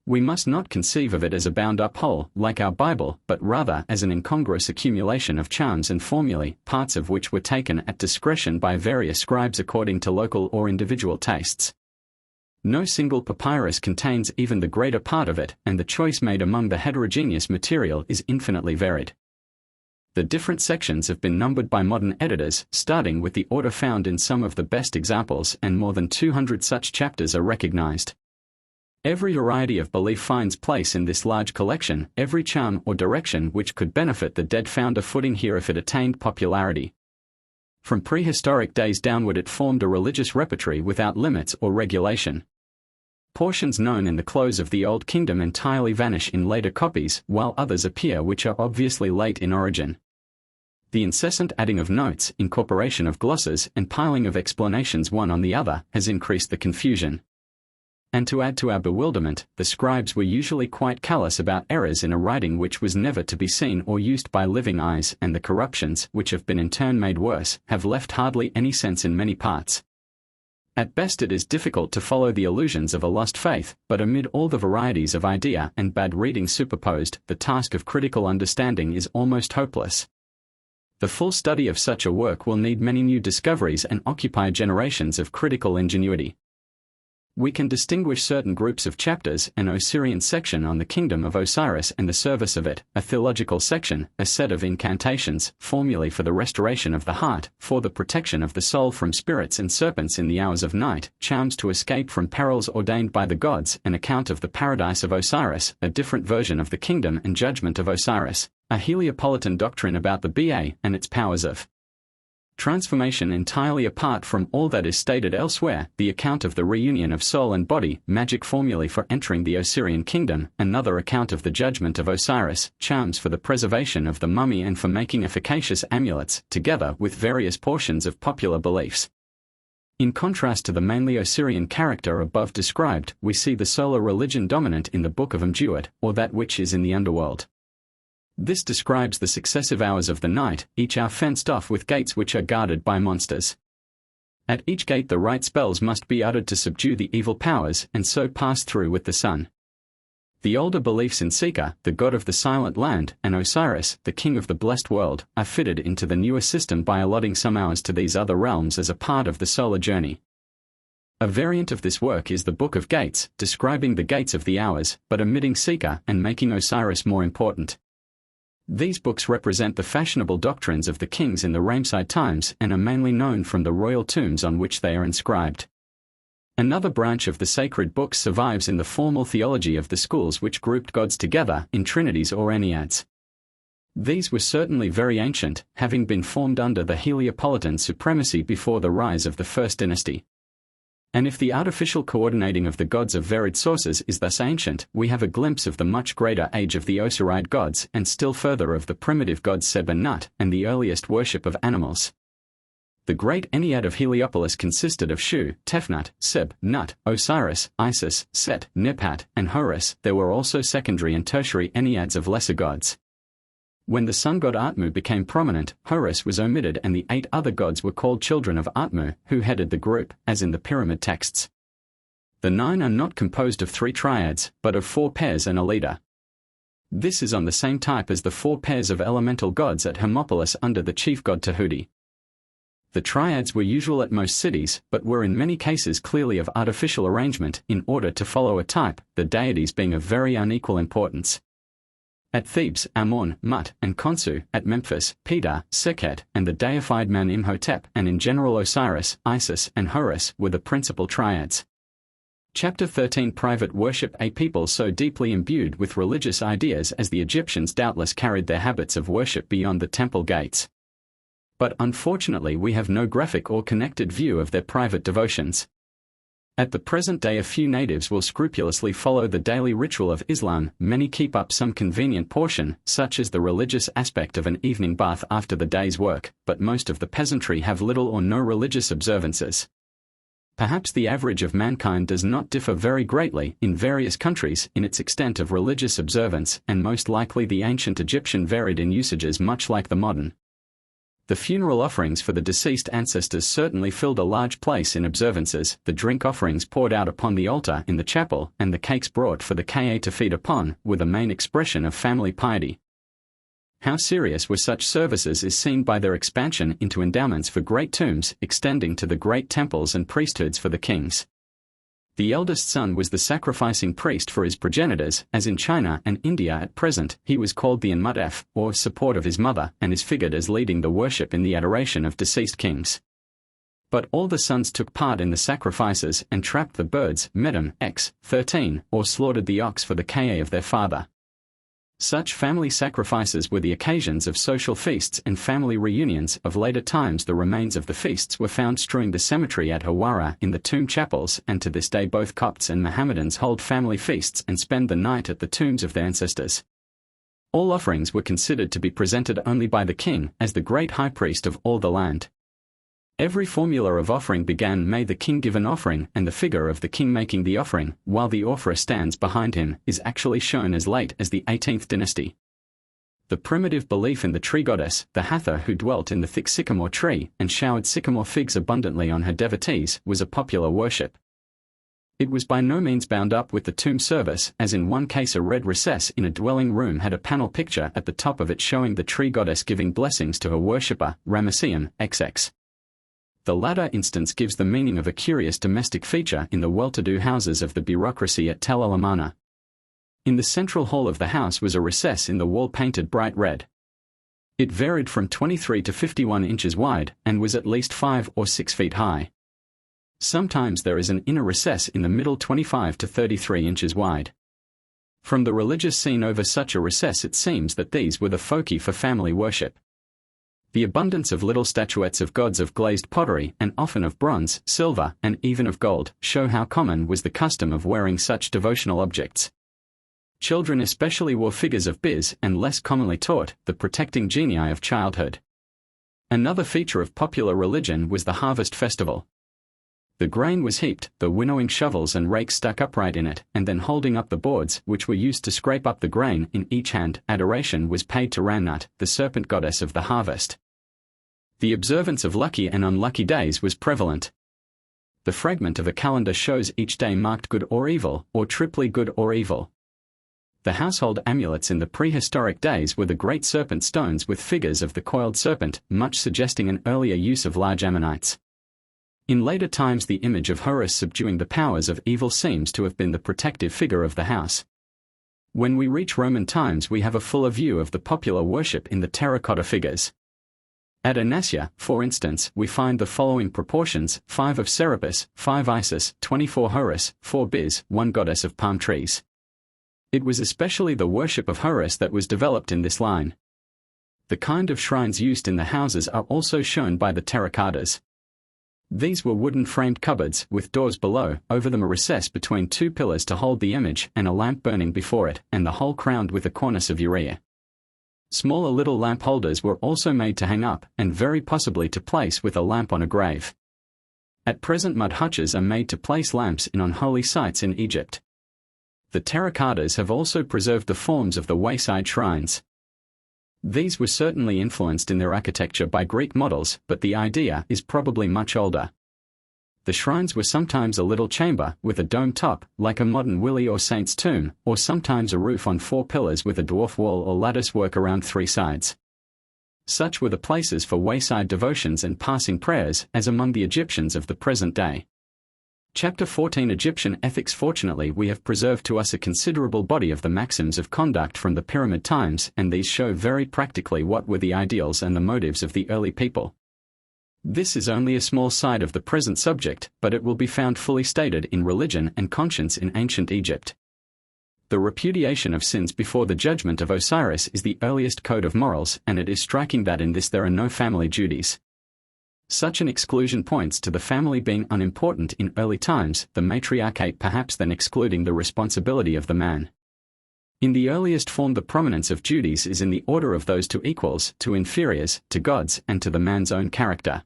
We must not conceive of it as a bound-up whole, like our Bible, but rather as an incongruous accumulation of charms and formulae, parts of which were taken at discretion by various scribes according to local or individual tastes. No single papyrus contains even the greater part of it, and the choice made among the heterogeneous material is infinitely varied. The different sections have been numbered by modern editors, starting with the order found in some of the best examples, and more than 200 such chapters are recognized. Every variety of belief finds place in this large collection, every charm or direction which could benefit the dead found a footing here if it attained popularity. From prehistoric days downward it formed a religious repertory without limits or regulation. Portions known in the close of the Old Kingdom entirely vanish in later copies, while others appear which are obviously late in origin. The incessant adding of notes, incorporation of glosses, and piling of explanations one on the other has increased the confusion. And to add to our bewilderment, the scribes were usually quite callous about errors in a writing which was never to be seen or used by living eyes, and the corruptions, which have been in turn made worse, have left hardly any sense in many parts. At best it is difficult to follow the illusions of a lost faith, but amid all the varieties of idea and bad reading superposed, the task of critical understanding is almost hopeless. The full study of such a work will need many new discoveries and occupy generations of critical ingenuity. We can distinguish certain groups of chapters: an Osirian section on the kingdom of Osiris and the service of it, a theological section, a set of incantations, formulae for the restoration of the heart, for the protection of the soul from spirits and serpents in the hours of night, charms to escape from perils ordained by the gods, an account of the paradise of Osiris, a different version of the kingdom and judgment of Osiris, a Heliopolitan doctrine about the Ba and its powers of transformation entirely apart from all that is stated elsewhere, the account of the reunion of soul and body, magic formulae for entering the Osirian kingdom, another account of the judgment of Osiris, charms for the preservation of the mummy and for making efficacious amulets, together with various portions of popular beliefs. In contrast to the mainly Osirian character above described, we see the solar religion dominant in the Book of Mduat, or that which is in the underworld. This describes the successive hours of the night, each hour fenced off with gates which are guarded by monsters. At each gate the right spells must be uttered to subdue the evil powers, and so pass through with the sun. The older beliefs in Sika, the god of the silent land, and Osiris, the king of the blessed world, are fitted into the newer system by allotting some hours to these other realms as a part of the solar journey. A variant of this work is the Book of Gates, describing the gates of the hours, but omitting Sika and making Osiris more important. These books represent the fashionable doctrines of the kings in the Ramesside times and are mainly known from the royal tombs on which they are inscribed. Another branch of the sacred books survives in the formal theology of the schools which grouped gods together in trinities or enneads. These were certainly very ancient, having been formed under the Heliopolitan supremacy before the rise of the First Dynasty. And if the artificial coordinating of the gods of varied sources is thus ancient, we have a glimpse of the much greater age of the Osiride gods, and still further of the primitive gods Seb and Nut, and the earliest worship of animals. The great Ennead of Heliopolis consisted of Shu, Tefnut, Seb, Nut, Osiris, Isis, Set, Nipat, and Horus. There were also secondary and tertiary Enneads of lesser gods. When the sun god Atmu became prominent, Horus was omitted and the 8 other gods were called children of Atmu, who headed the group, as in the pyramid texts. The 9 are not composed of 3 triads, but of 4 pairs and a leader. This is on the same type as the 4 pairs of elemental gods at Hermopolis under the chief god Tahuti. The triads were usual at most cities, but were in many cases clearly of artificial arrangement in order to follow a type, the deities being of very unequal importance. At Thebes, Amon, Mut, and Khonsu; at Memphis, Ptah, Sekhet, and the deified man Imhotep; and in general Osiris, Isis, and Horus were the principal triads. Chapter 13. Private worship. A people so deeply imbued with religious ideas as the Egyptians doubtless carried their habits of worship beyond the temple gates. But unfortunately we have no graphic or connected view of their private devotions. At the present day a few natives will scrupulously follow the daily ritual of Islam, many keep up some convenient portion, such as the religious aspect of an evening bath after the day's work, but most of the peasantry have little or no religious observances. Perhaps the average of mankind does not differ very greatly, in various countries, in its extent of religious observance, and most likely the ancient Egyptian varied in usages much like the modern. The funeral offerings for the deceased ancestors certainly filled a large place in observances, the drink offerings poured out upon the altar in the chapel, and the cakes brought for the Ka to feed upon, were the main expression of family piety. How serious were such services is seen by their expansion into endowments for great tombs, extending to the great temples and priesthoods for the kings. The eldest son was the sacrificing priest for his progenitors, as in China and India at present, he was called the Anmutef, or support of his mother, and is figured as leading the worship in the adoration of deceased kings. But all the sons took part in the sacrifices and trapped the birds, Medam, X, 13, or slaughtered the ox for the Ka of their father. Such family sacrifices were the occasions of social feasts and family reunions. Of later times the remains of the feasts were found strewing the cemetery at Hawara in the tomb chapels, and to this day both Copts and Mohammedans hold family feasts and spend the night at the tombs of their ancestors. All offerings were considered to be presented only by the king, as the great high priest of all the land. Every formula of offering began "May the king give an offering," and the figure of the king making the offering, while the offerer stands behind him, is actually shown as late as the 18th dynasty. The primitive belief in the tree goddess, the Hathor who dwelt in the thick sycamore tree and showered sycamore figs abundantly on her devotees, was a popular worship. It was by no means bound up with the tomb service, as in one case a red recess in a dwelling room had a panel picture at the top of it showing the tree goddess giving blessings to her worshipper, Ramesseum, XX. The latter instance gives the meaning of a curious domestic feature in the well-to-do houses of the bureaucracy at Tel el-Amarna. In the central hall of the house was a recess in the wall painted bright red. It varied from 23 to 51 inches wide, and was at least 5 or 6 feet high. Sometimes there is an inner recess in the middle 25 to 33 inches wide. From the religious scene over such a recess it seems that these were the foci for family worship. The abundance of little statuettes of gods of glazed pottery, and often of bronze, silver, and even of gold, show how common was the custom of wearing such devotional objects. Children especially wore figures of Biz, and less commonly taught, the protecting genii of childhood. Another feature of popular religion was the harvest festival. The grain was heaped, the winnowing shovels and rakes stuck upright in it, and then holding up the boards, which were used to scrape up the grain, in each hand, adoration was paid to Ramnut, the serpent goddess of the harvest. The observance of lucky and unlucky days was prevalent. The fragment of a calendar shows each day marked good or evil, or triply good or evil. The household amulets in the prehistoric days were the great serpent stones with figures of the coiled serpent, much suggesting an earlier use of large ammonites. In later times the image of Horus subduing the powers of evil seems to have been the protective figure of the house. When we reach Roman times we have a fuller view of the popular worship in the terracotta figures. At Anasia, for instance, we find the following proportions: 5 of Serapis, 5 Isis, 24 Horus, 4 Biz, 1 goddess of palm trees. It was especially the worship of Horus that was developed in this line. The kind of shrines used in the houses are also shown by the terracottas. These were wooden framed cupboards, with doors below, over them a recess between 2 pillars to hold the image, and a lamp burning before it, and the whole crowned with a cornice of urea. Smaller little lamp holders were also made to hang up, and very possibly to place with a lamp on a grave. At present mud hutches are made to place lamps in unholy sites in Egypt. The terracottas have also preserved the forms of the wayside shrines. These were certainly influenced in their architecture by Greek models, but the idea is probably much older. The shrines were sometimes a little chamber, with a dome top, like a modern Willie or Saint's tomb, or sometimes a roof on 4 pillars with a dwarf wall or lattice work around 3 sides. Such were the places for wayside devotions and passing prayers, as among the Egyptians of the present day. Chapter 14 Egyptian Ethics. Fortunately we have preserved to us a considerable body of the maxims of conduct from the pyramid times, and these show very practically what were the ideals and the motives of the early people. This is only a small side of the present subject, but it will be found fully stated in Religion and Conscience in ancient Egypt. The repudiation of sins before the judgment of Osiris is the earliest code of morals, and it is striking that in this there are no family duties. Such an exclusion points to the family being unimportant in early times, the matriarchate perhaps then excluding the responsibility of the man. In the earliest form the prominence of duties is in the order of those to equals, to inferiors, to gods, and to the man's own character.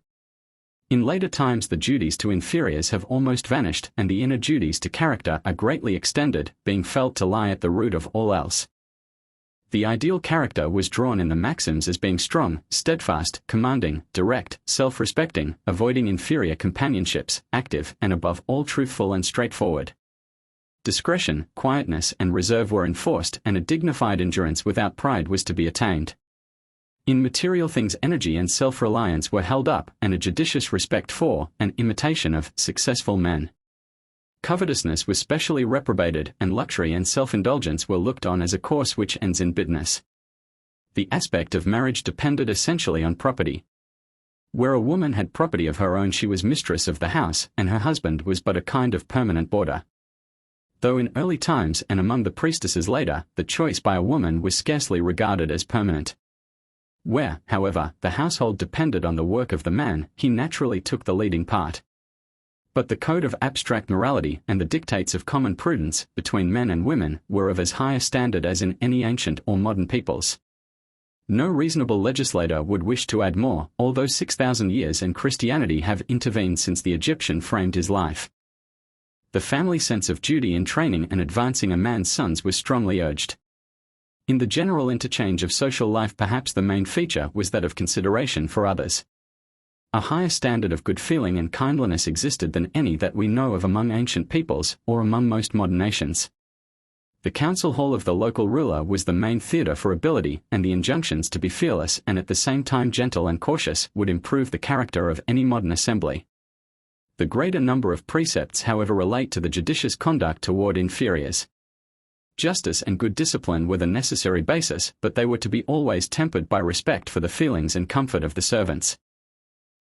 In later times the duties to inferiors have almost vanished, and the inner duties to character are greatly extended, being felt to lie at the root of all else. The ideal character was drawn in the maxims as being strong, steadfast, commanding, direct, self-respecting, avoiding inferior companionships, active, and above all truthful and straightforward. Discretion, quietness, and reserve were enforced, and a dignified endurance without pride was to be attained. In material things energy and self-reliance were held up, and a judicious respect for, and imitation of, successful men. Covetousness was specially reprobated, and luxury and self-indulgence were looked on as a course which ends in bitterness. The aspect of marriage depended essentially on property. Where a woman had property of her own, she was mistress of the house, and her husband was but a kind of permanent boarder. Though in early times and among the priestesses later, the choice by a woman was scarcely regarded as permanent. Where, however, the household depended on the work of the man, he naturally took the leading part. But the code of abstract morality and the dictates of common prudence between men and women were of as high a standard as in any ancient or modern peoples. No reasonable legislator would wish to add more, although 6,000 years and Christianity have intervened since the Egyptian framed his life. The family sense of duty in training and advancing a man's sons was strongly urged. In the general interchange of social life, perhaps the main feature was that of consideration for others. A higher standard of good feeling and kindliness existed than any that we know of among ancient peoples, or among most modern nations. The council hall of the local ruler was the main theatre for ability, and the injunctions to be fearless and at the same time gentle and cautious would improve the character of any modern assembly. The greater number of precepts, however, relate to the judicious conduct toward inferiors. Justice and good discipline were the necessary basis, but they were to be always tempered by respect for the feelings and comfort of the servants.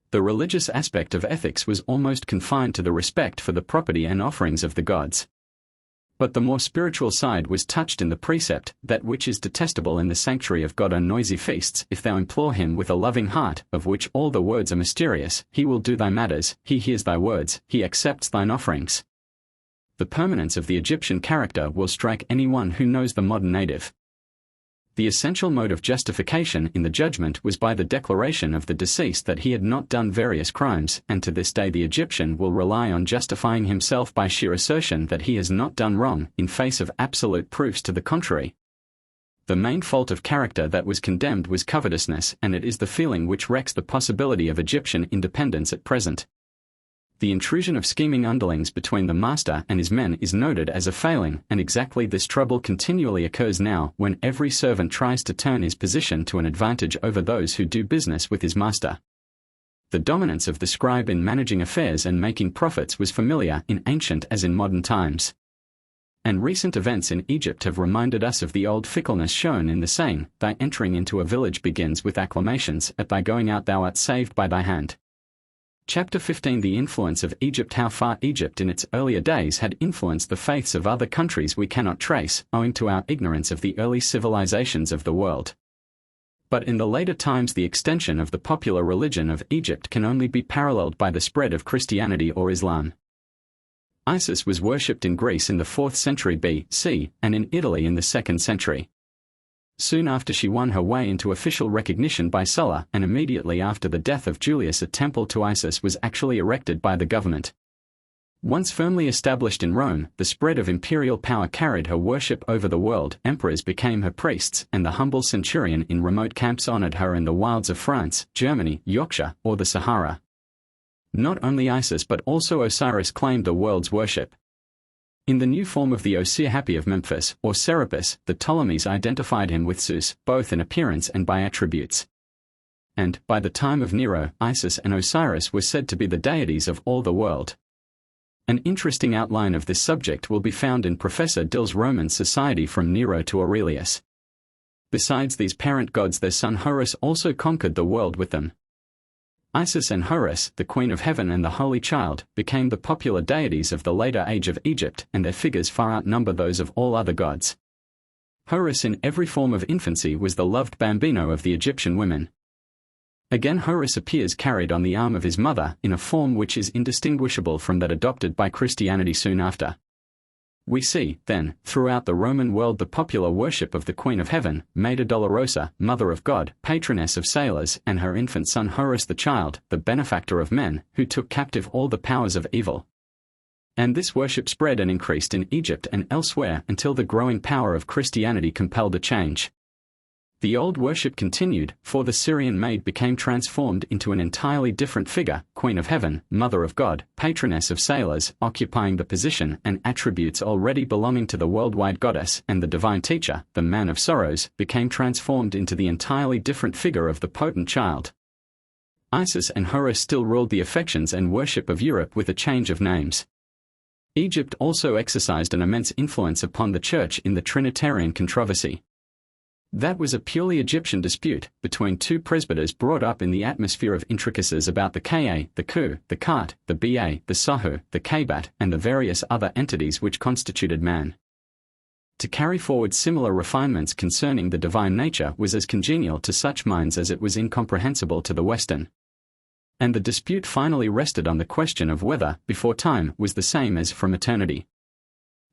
The religious aspect of ethics was almost confined to the respect for the property and offerings of the gods. But the more spiritual side was touched in the precept, that which is detestable in the sanctuary of God are noisy feasts. If thou implore him with a loving heart, of which all the words are mysterious, he will do thy matters, he hears thy words, he accepts thine offerings. The permanence of the Egyptian character will strike anyone who knows the modern native. The essential mode of justification in the judgment was by the declaration of the deceased that he had not done various crimes, and to this day the Egyptian will rely on justifying himself by sheer assertion that he has not done wrong, in face of absolute proofs to the contrary. The main fault of character that was condemned was covetousness, and it is the feeling which wrecks the possibility of Egyptian independence at present. The intrusion of scheming underlings between the master and his men is noted as a failing, and exactly this trouble continually occurs now when every servant tries to turn his position to an advantage over those who do business with his master. The dominance of the scribe in managing affairs and making profits was familiar in ancient as in modern times. And recent events in Egypt have reminded us of the old fickleness shown in the saying, "Thy entering into a village begins with acclamations, at thy going out thou art saved by thy hand." Chapter 15. The influence of Egypt. How far Egypt in its earlier days had influenced the faiths of other countries we cannot trace, owing to our ignorance of the early civilizations of the world. But in the later times the extension of the popular religion of Egypt can only be paralleled by the spread of Christianity or Islam. Isis was worshipped in Greece in the 4th century B.C., and in Italy in the 2nd century. Soon after she won her way into official recognition by Sulla, and immediately after the death of Julius, a temple to Isis was actually erected by the government. Once firmly established in Rome, the spread of imperial power carried her worship over the world. Emperors became her priests, and the humble centurion in remote camps honored her in the wilds of France, Germany, Yorkshire, or the Sahara. Not only Isis but also Osiris claimed the world's worship. In the new form of the Osir-Hapi of Memphis, or Serapis, the Ptolemies identified him with Zeus, both in appearance and by attributes. And, by the time of Nero, Isis and Osiris were said to be the deities of all the world. An interesting outline of this subject will be found in Professor Dill's Roman Society from Nero to Aurelius. Besides these parent gods, their son Horus also conquered the world with them. Isis and Horus, the Queen of Heaven and the Holy Child, became the popular deities of the later age of Egypt, and their figures far outnumber those of all other gods. Horus in every form of infancy was the loved bambino of the Egyptian women. Again Horus appears carried on the arm of his mother, in a form which is indistinguishable from that adopted by Christianity soon after. We see, then, throughout the Roman world the popular worship of the Queen of Heaven, Mater Dolorosa, Mother of God, patroness of sailors, and her infant son Horus the Child, the benefactor of men, who took captive all the powers of evil. And this worship spread and increased in Egypt and elsewhere until the growing power of Christianity compelled a change. The old worship continued, for the Syrian maid became transformed into an entirely different figure, Queen of Heaven, Mother of God, patroness of sailors, occupying the position and attributes already belonging to the worldwide goddess, and the divine teacher, the man of sorrows, became transformed into the entirely different figure of the potent child. Isis and Horus still ruled the affections and worship of Europe with a change of names. Egypt also exercised an immense influence upon the Church in the Trinitarian controversy. That was a purely Egyptian dispute between two presbyters brought up in the atmosphere of intricacies about the Ka, the Ku, the Khat, the Ba, the Sahu, the Kabat, and the various other entities which constituted man. To carry forward similar refinements concerning the divine nature was as congenial to such minds as it was incomprehensible to the Western. And the dispute finally rested on the question of whether, before time, was the same as from eternity.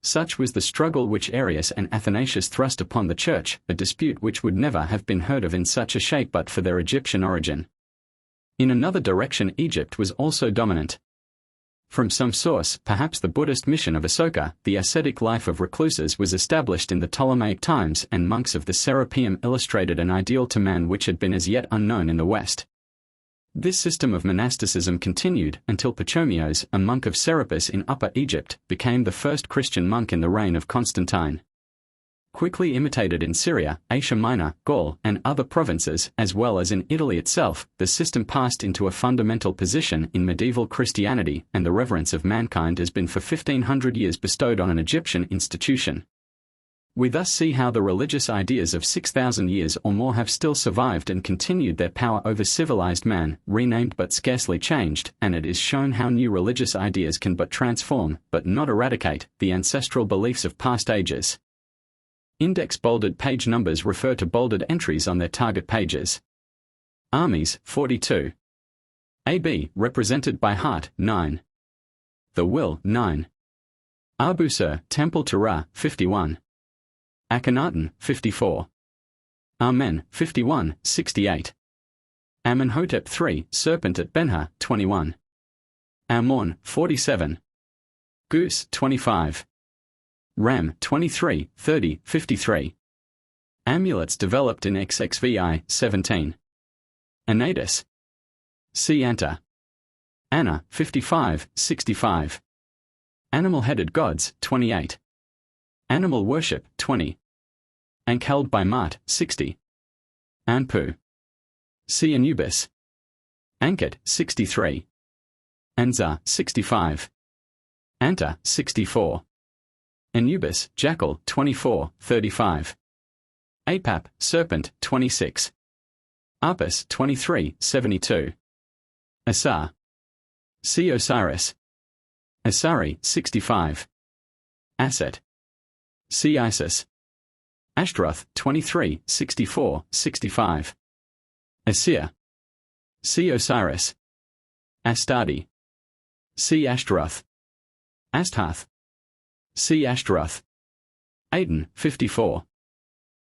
Such was the struggle which Arius and Athanasius thrust upon the Church, a dispute which would never have been heard of in such a shape but for their Egyptian origin. In another direction, Egypt was also dominant. From some source, perhaps the Buddhist mission of Asoka, the ascetic life of recluses was established in the Ptolemaic times, and monks of the Serapeum illustrated an ideal to man which had been as yet unknown in the West. This system of monasticism continued until Pachomios, a monk of Serapis in Upper Egypt, became the first Christian monk in the reign of Constantine. Quickly imitated in Syria, Asia Minor, Gaul, and other provinces, as well as in Italy itself, the system passed into a fundamental position in medieval Christianity, and the reverence of mankind has been for 1500 years bestowed on an Egyptian institution. We thus see how the religious ideas of 6,000 years or more have still survived and continued their power over civilized man, renamed but scarcely changed, and it is shown how new religious ideas can but transform, but not eradicate, the ancestral beliefs of past ages. Index bolded page numbers refer to bolded entries on their target pages. Armies, 42. AB, represented by heart, 9. The will, 9. Abusir, temple to Ra, 51. Akhenaten, 54. Amen, 51, 68. Amenhotep III, serpent at Benha, 21. Amon, 47. Goose, 25. Ram, 23, 30, 53. Amulets developed in XXVI, 17. Anatus. C. Anta. Anna, 55, 65. Animal-headed gods, 28. Animal worship, 20. Ankh held by Mart, 60. Anpu. C. Anubis. Ankhet, 63. Anzar, 65. Anta, 64. Anubis, jackal, 24, 35. Apap, serpent, 26. Apis, 23, 72. Asar. C. Osiris. Asari, 65. Aset. C. Isis. Ashtaroth, 23, 64, 65. Asir. C. Osiris. Astarte. C. Ashtaroth. Astharth. C. Ashtaroth. Aden, 54.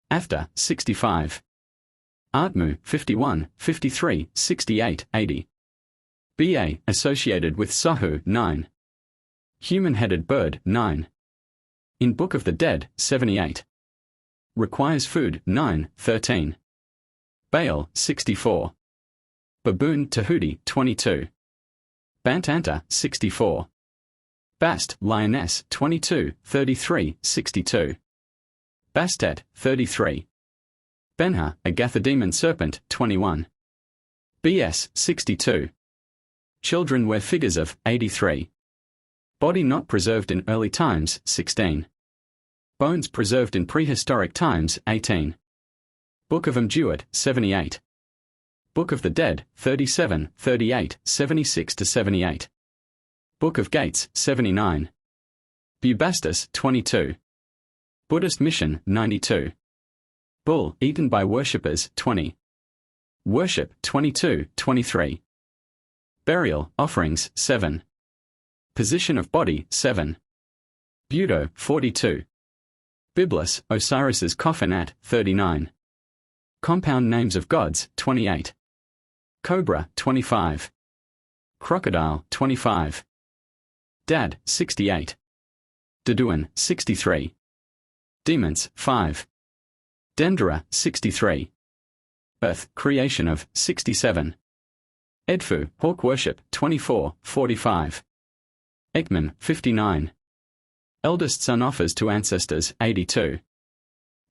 After, 65. Atmu, 51, 53, 68, 80. Ba, associated with Sahu, 9. Human-headed bird, 9. In Book of the Dead, 78. Requires food, 9, 13. Baal, 64. Baboon Tahuti, 22. Bantanta, 64. Bast, lioness, 22, 33, 62. Bastet, 33. Benha, a Gathademon serpent, 21. BS, 62. Children wear figures of, 83. Body not preserved in early times, 16. Bones preserved in prehistoric times, 18. Book of Mduat, 78. Book of the Dead, 37, 38, 76-78. Book of Gates, 79. Bubastis, 22. Buddhist Mission, 92. Bull, eaten by worshippers, 20. Worship, 22, 23. Burial, offerings, 7. Position of body, 7. Budo, 42. Biblos, Osiris's coffin at, 39. Compound names of gods, 28. Cobra, 25. Crocodile, 25. Dad, 68. Deduan, 63. Demons, 5. Dendera, 63. Earth, creation of, 67. Edfu, hawk worship, 24, 45. Ekman, 59. Eldest son offers to ancestors, 82.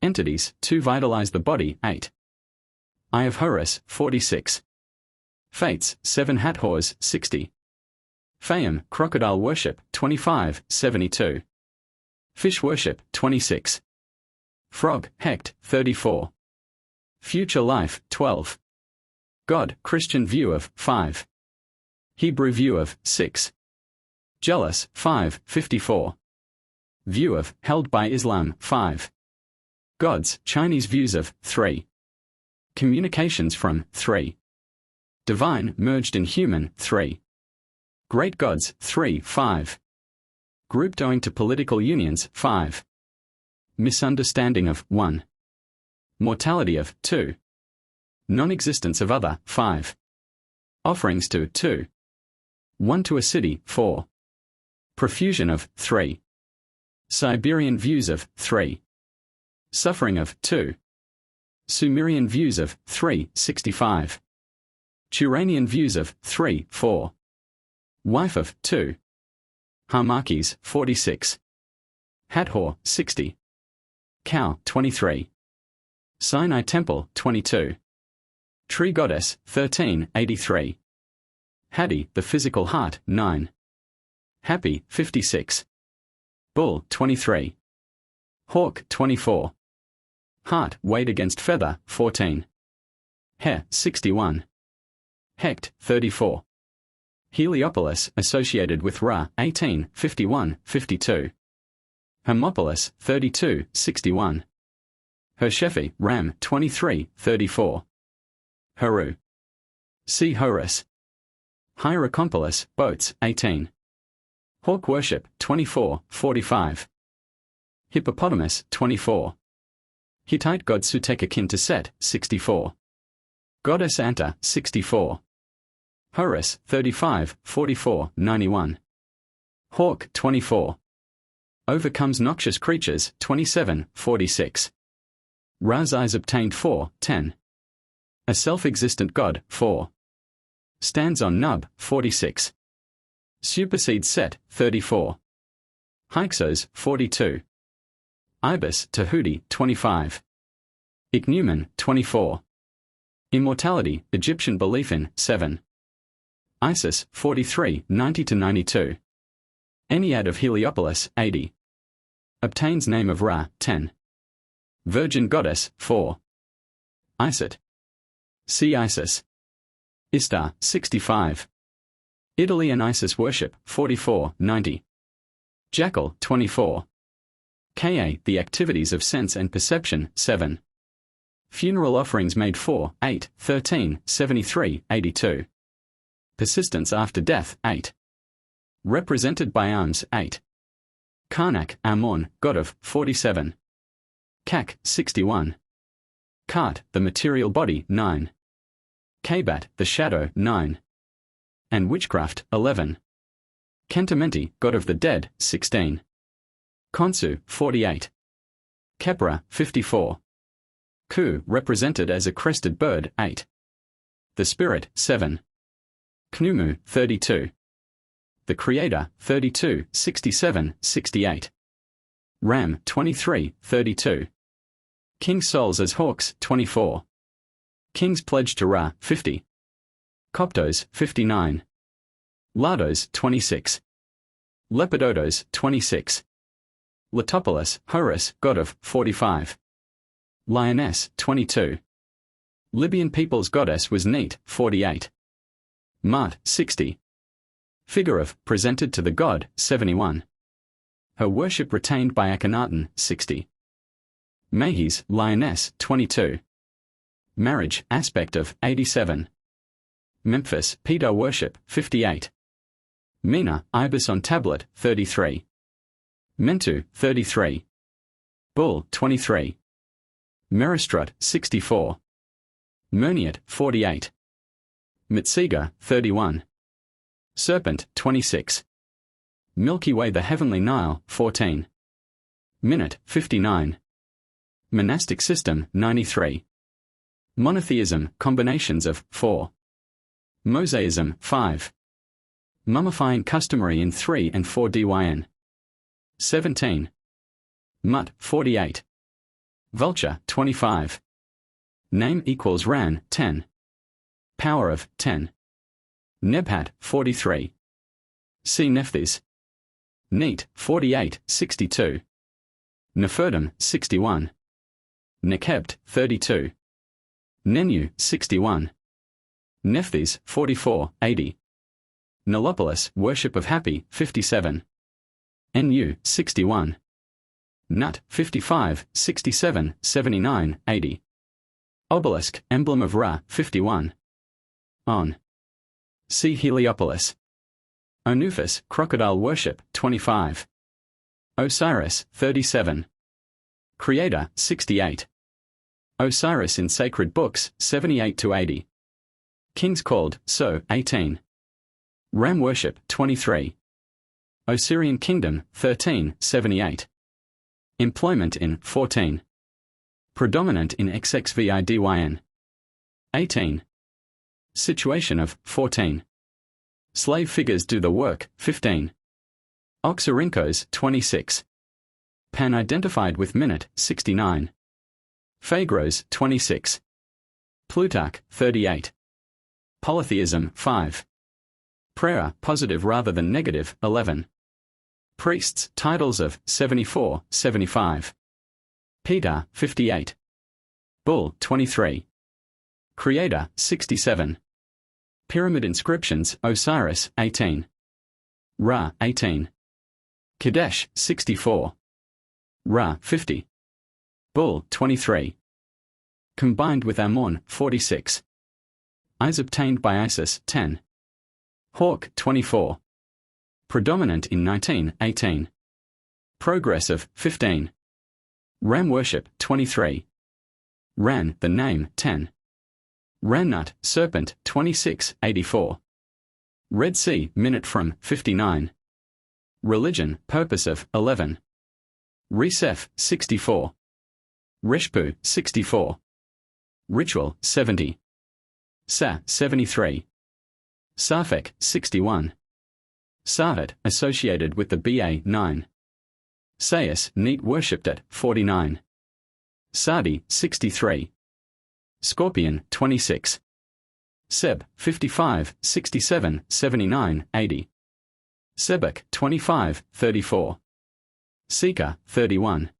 Entities, to vitalize the body, 8. Eye of Horus, 46. Fates, 7 Hathors, 60. Fayum, crocodile worship, 25, 72. Fish worship, 26. Frog, Hecht, 34. Future life, 12. God, Christian view of, 5. Hebrew view of, 6. Jealous, 5, 54. View of, held by Islam, 5. Gods, Chinese views of, 3. Communications from, 3. Divine, merged in human, 3. Great gods, 3, 5. Grouped owing to political unions, 5. Misunderstanding of, 1. Mortality of, 2. Non-existence of other, 5. Offerings to, 2. One to a city, 4. Profusion of, 3. Siberian views of, 3. Suffering of, 2. Sumerian views of, 3, 65. Turanian views of, 3, 4. Wife of, 2. Harmakis, 46. Hathor, 60. Cow, 23. Sinai Temple, 22. Tree Goddess, 13, 83. Hadi, the physical heart, 9. Happy, 56. Bull, 23. Hawk, 24. Heart, weighed against feather, 14. Hare, 61. Hecht, 34. Heliopolis, associated with Ra, 18, 51, 52. Hermopolis, 32, 61. Hershefi, Ram, 23, 34. Heru. See Horus. Hierakonpolis, boats, 18. Hawk worship, 24, 45. Hippopotamus, 24. Hittite god Sutek akin to Set, 64. Goddess Anta, 64. Horus, 35, 44, 91. Hawk, 24. Overcomes noxious creatures, 27, 46. Ra's eyes obtained 4, 10. A self-existent god, 4. Stands on Nub, 46. Supersedes Set, 34. Hyksos, 42. Ibis, Tahuti, 25. Ichneumon, 24. Immortality, Egyptian belief in, 7. Isis, 43, 90-92. Ennead of Heliopolis, 80. Obtains name of Ra, 10. Virgin Goddess, 4. Isit. See Isis. Istar, 65. Italy and Isis worship, 44, 90. Jackal, 24. Ka, the activities of sense and perception, 7. Funeral offerings made 4, 8, 13, 73, 82. Persistence after death, 8. Represented by arms, 8. Karnak, Amon, god of, 47. Kak, 61. Kart, the material body, 9. Kabat, the shadow, 9. And witchcraft, 11. Kentamenti, god of the dead, 16. Konsu, 48. Kepra, 54. Ku, represented as a crested bird, 8. The spirit, 7. Knumu, 32. The creator, 32, 67, 68. Ram, 23, 32. King's souls as hawks, 24. King's pledge to Ra, 50. Coptos, 59. Lados, 26. Lepidotos, 26. Letopolis, Horus, god of, 45. Lioness, 22. Libyan people's goddess was Neat, 48. Mart, 60. Figure of, presented to the god, 71. Her worship retained by Akhenaten, 60. Mahis, lioness, 22. Marriage, aspect of, 87. Memphis, Pedo worship, 58. Mina, ibis on tablet, 33. Mentu, 33. Bull, 23. Meristrut, 64. Merniat, 48. Mitsiga, 31. Serpent, 26. Milky Way the Heavenly Nile, 14. Minute, 59. Monastic System, 93. Monotheism, combinations of, 4. Mosaism, 5. Mummifying customary in 3 and 4 dyn. 17. Mut, 48. Vulture, 25. Name equals Ran, 10. Power of, 10. Nebhat, 43. See Nephthys. Neat, 48, 62. Nefertum, 61. Nekebt, 32. Nenu, 61. Nephthys, 44, 80. Nelopolis, Worship of Happy, 57. Nu, 61. Nut, 55, 67, 79, 80. Obelisk, Emblem of Ra, 51. On. See Heliopolis. Onuphis, Crocodile Worship, 25. Osiris, 37. Creator, 68. Osiris in Sacred Books, 78 to 80. Kings Called, So, 18. Ram Worship, 23. Osirian Kingdom, 13, 78. Employment in, 14. Predominant in XXVIDYN. 18. Situation of, 14. Slave figures do the work, 15. Oxyrhynchos, 26. Pan identified with Minute, 69. Phagros, 26. Plutarch, 38. Polytheism, 5. Prayer, positive rather than negative, 11. Priests, titles of, 74, 75. Peter, 58. Bull, 23. Creator, 67. Pyramid inscriptions, Osiris, 18. Ra, 18. Kadesh, 64. Ra, 50. Bull, 23. Combined with Ammon, 46. Eyes obtained by Isis, 10. Hawk, 24. Predominant in 19, 18. Progressive, 15. Ram Worship, 23. Ran, the name, 10. Rannut, Serpent, 26, 84. Red Sea, Minute from, 59. Religion, Purpose of, 11. Resef, 64. Reshpu, 64. Ritual, 70. Sa, 73. Safek, 61. Sahat, associated with the BA, 9. Sayas, neat worshipped at, 49. Sadi, 63. Scorpion, 26. Seb, 55, 67, 79, 80. Sebek, 25, 34. Seeker, 31.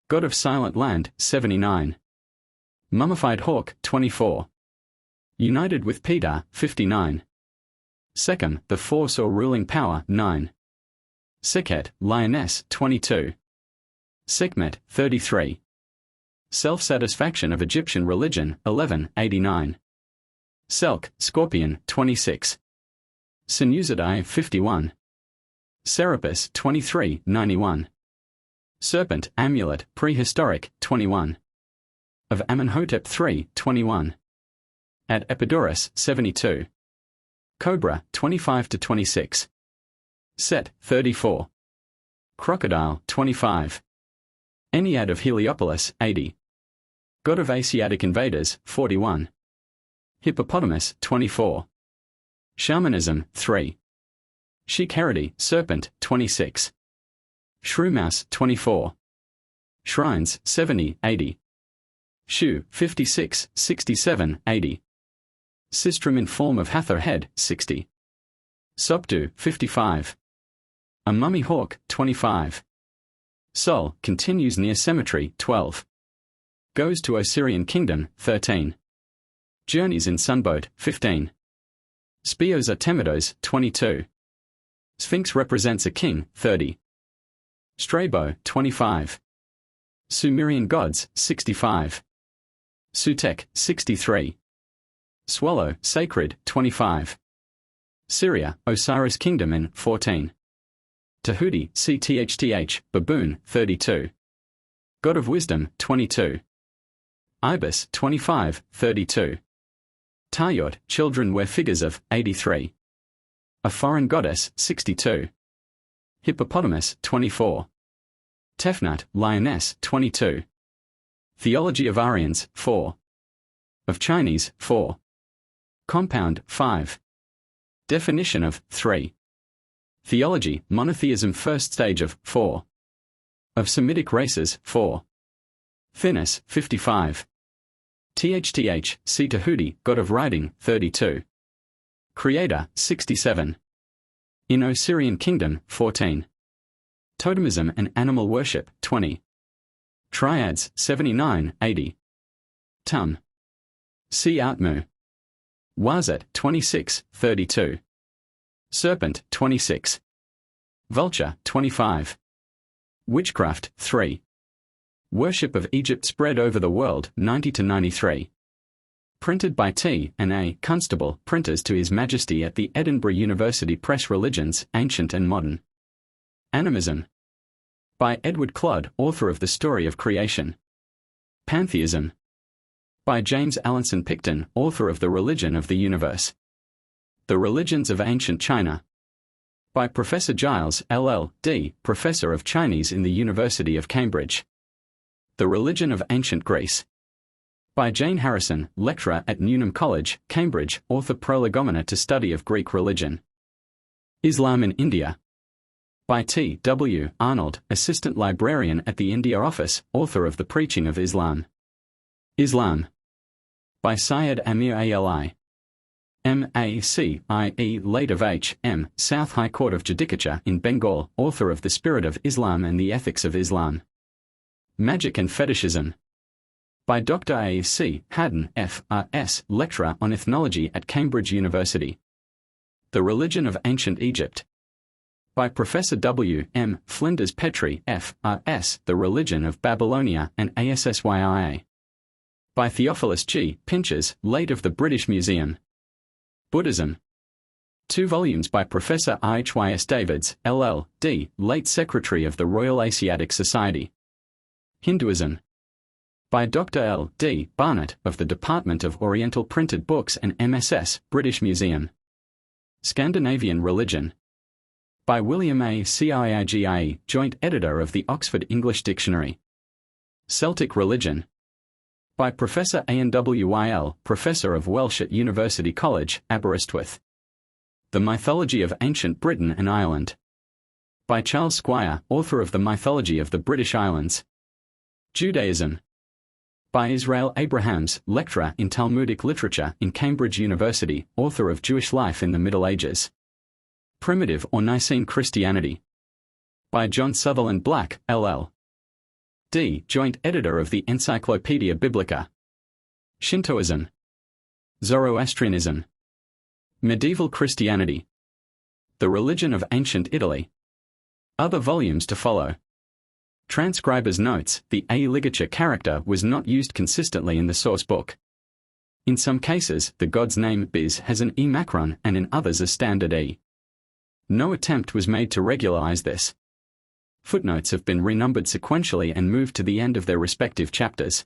God of Silent Land, 79. Mummified Hawk, 24. United with Peter, 59. Sekhem, the force or ruling power, 9. Sekhet, Lioness, 22. Sekhmet, 33. Self-satisfaction of Egyptian religion, 11, 89. Selk, Scorpion, 26. Senusadi, 51. Serapis, 23, 91. Serpent, Amulet, Prehistoric, 21. Of Amenhotep III, 21. At Epidaurus, 72. Cobra, 25 to 26. Set, 34. Crocodile, 25. Ennead of Heliopolis, 80. God of Asiatic Invaders, 41. Hippopotamus, 24. Shamanism, 3. Sheikh Serpent, 26. Shrewmouse, 24. Shrines, 70, 80. Shu, 56, 67, 80. Sistrum in form of Hathor head, 60. Sopdu, 55. A mummy hawk, 25. Sol, continues near cemetery, 12. Goes to Osirian Kingdom, 13. Journeys in sunboat, 15. Spioza Temidos, 22. Sphinx represents a king, 30. Strabo, 25. Sumerian gods, 65. Sutek, 63. Swallow, sacred, 25. Syria, Osiris Kingdom in, 14. Tahuti, Cthth, baboon, 32. God of Wisdom, 22. Ibis, 25, 32. Tayot, children wear figures of, 83. A foreign goddess, 62. Hippopotamus, 24. Tefnut, lioness, 22. Theology of Aryans, 4. Of Chinese, 4. Compound, 5. Definition of, 3. Theology, monotheism first stage of, 4. Of Semitic races, 4. Thinis, 55. Tthth, C. Tahuti, God of Writing, 32. Creator, 67. In Osirian Kingdom, 14. Totemism and Animal Worship, 20. Triads, 79, 80. Tum. Si Outmu. Wazet, 26, 32. Serpent, 26. Vulture, 25. Witchcraft, 3. Worship of Egypt spread over the world, 90 to 93. Printed by T. and A. Constable, printers to His Majesty at the Edinburgh University Press. Religions, Ancient and Modern. Animism. By Edward Clodd, author of The Story of Creation. Pantheism. By James Allinson Picton, author of The Religion of the Universe. The Religions of Ancient China. By Professor Giles, LL.D., Professor of Chinese in the University of Cambridge. The Religion of Ancient Greece. By Jane Harrison, lecturer at Newnham College, Cambridge, author Prolegomena to Study of Greek Religion. Islam in India. By T. W. Arnold, Assistant Librarian at the India Office, author of The Preaching of Islam. Islam. By Syed Amir Ali. M.A.C.I.E. late of H.M., South High Court of Judicature in Bengal, author of The Spirit of Islam and the Ethics of Islam. Magic and Fetishism. By Dr. A. C. Haddon, F.R.S., lecturer on ethnology at Cambridge University. The Religion of Ancient Egypt. By Professor W. M. Flinders Petrie, F.R.S., The Religion of Babylonia and ASSYIA. By Theophilus G. Pinches, late of the British Museum. Buddhism. 2 volumes by Professor R.H.Y.S. Davids, LL.D., late Secretary of the Royal Asiatic Society. Hinduism. By Dr. L.D. Barnett, of the Department of Oriental Printed Books and MSS, British Museum. Scandinavian Religion. By William A. Ciigie, Joint Editor of the Oxford English Dictionary. Celtic Religion. By Professor A.N.W.Y.L., Professor of Welsh at University College, Aberystwyth. The Mythology of Ancient Britain and Ireland. By Charles Squire, author of The Mythology of the British Islands. Judaism. By Israel Abrahams, lecturer in Talmudic literature in Cambridge University, author of Jewish Life in the Middle Ages. Primitive or Nicene Christianity. By John Sutherland Black, LL.D., Joint Editor of the Encyclopaedia Biblica. Shintoism. Zoroastrianism. Medieval Christianity. The Religion of Ancient Italy. Other volumes to follow. Transcriber's notes: the A ligature character was not used consistently in the source book. In some cases, the god's name Biz has an E macron and in others a standard E. No attempt was made to regularize this. Footnotes have been renumbered sequentially and moved to the end of their respective chapters.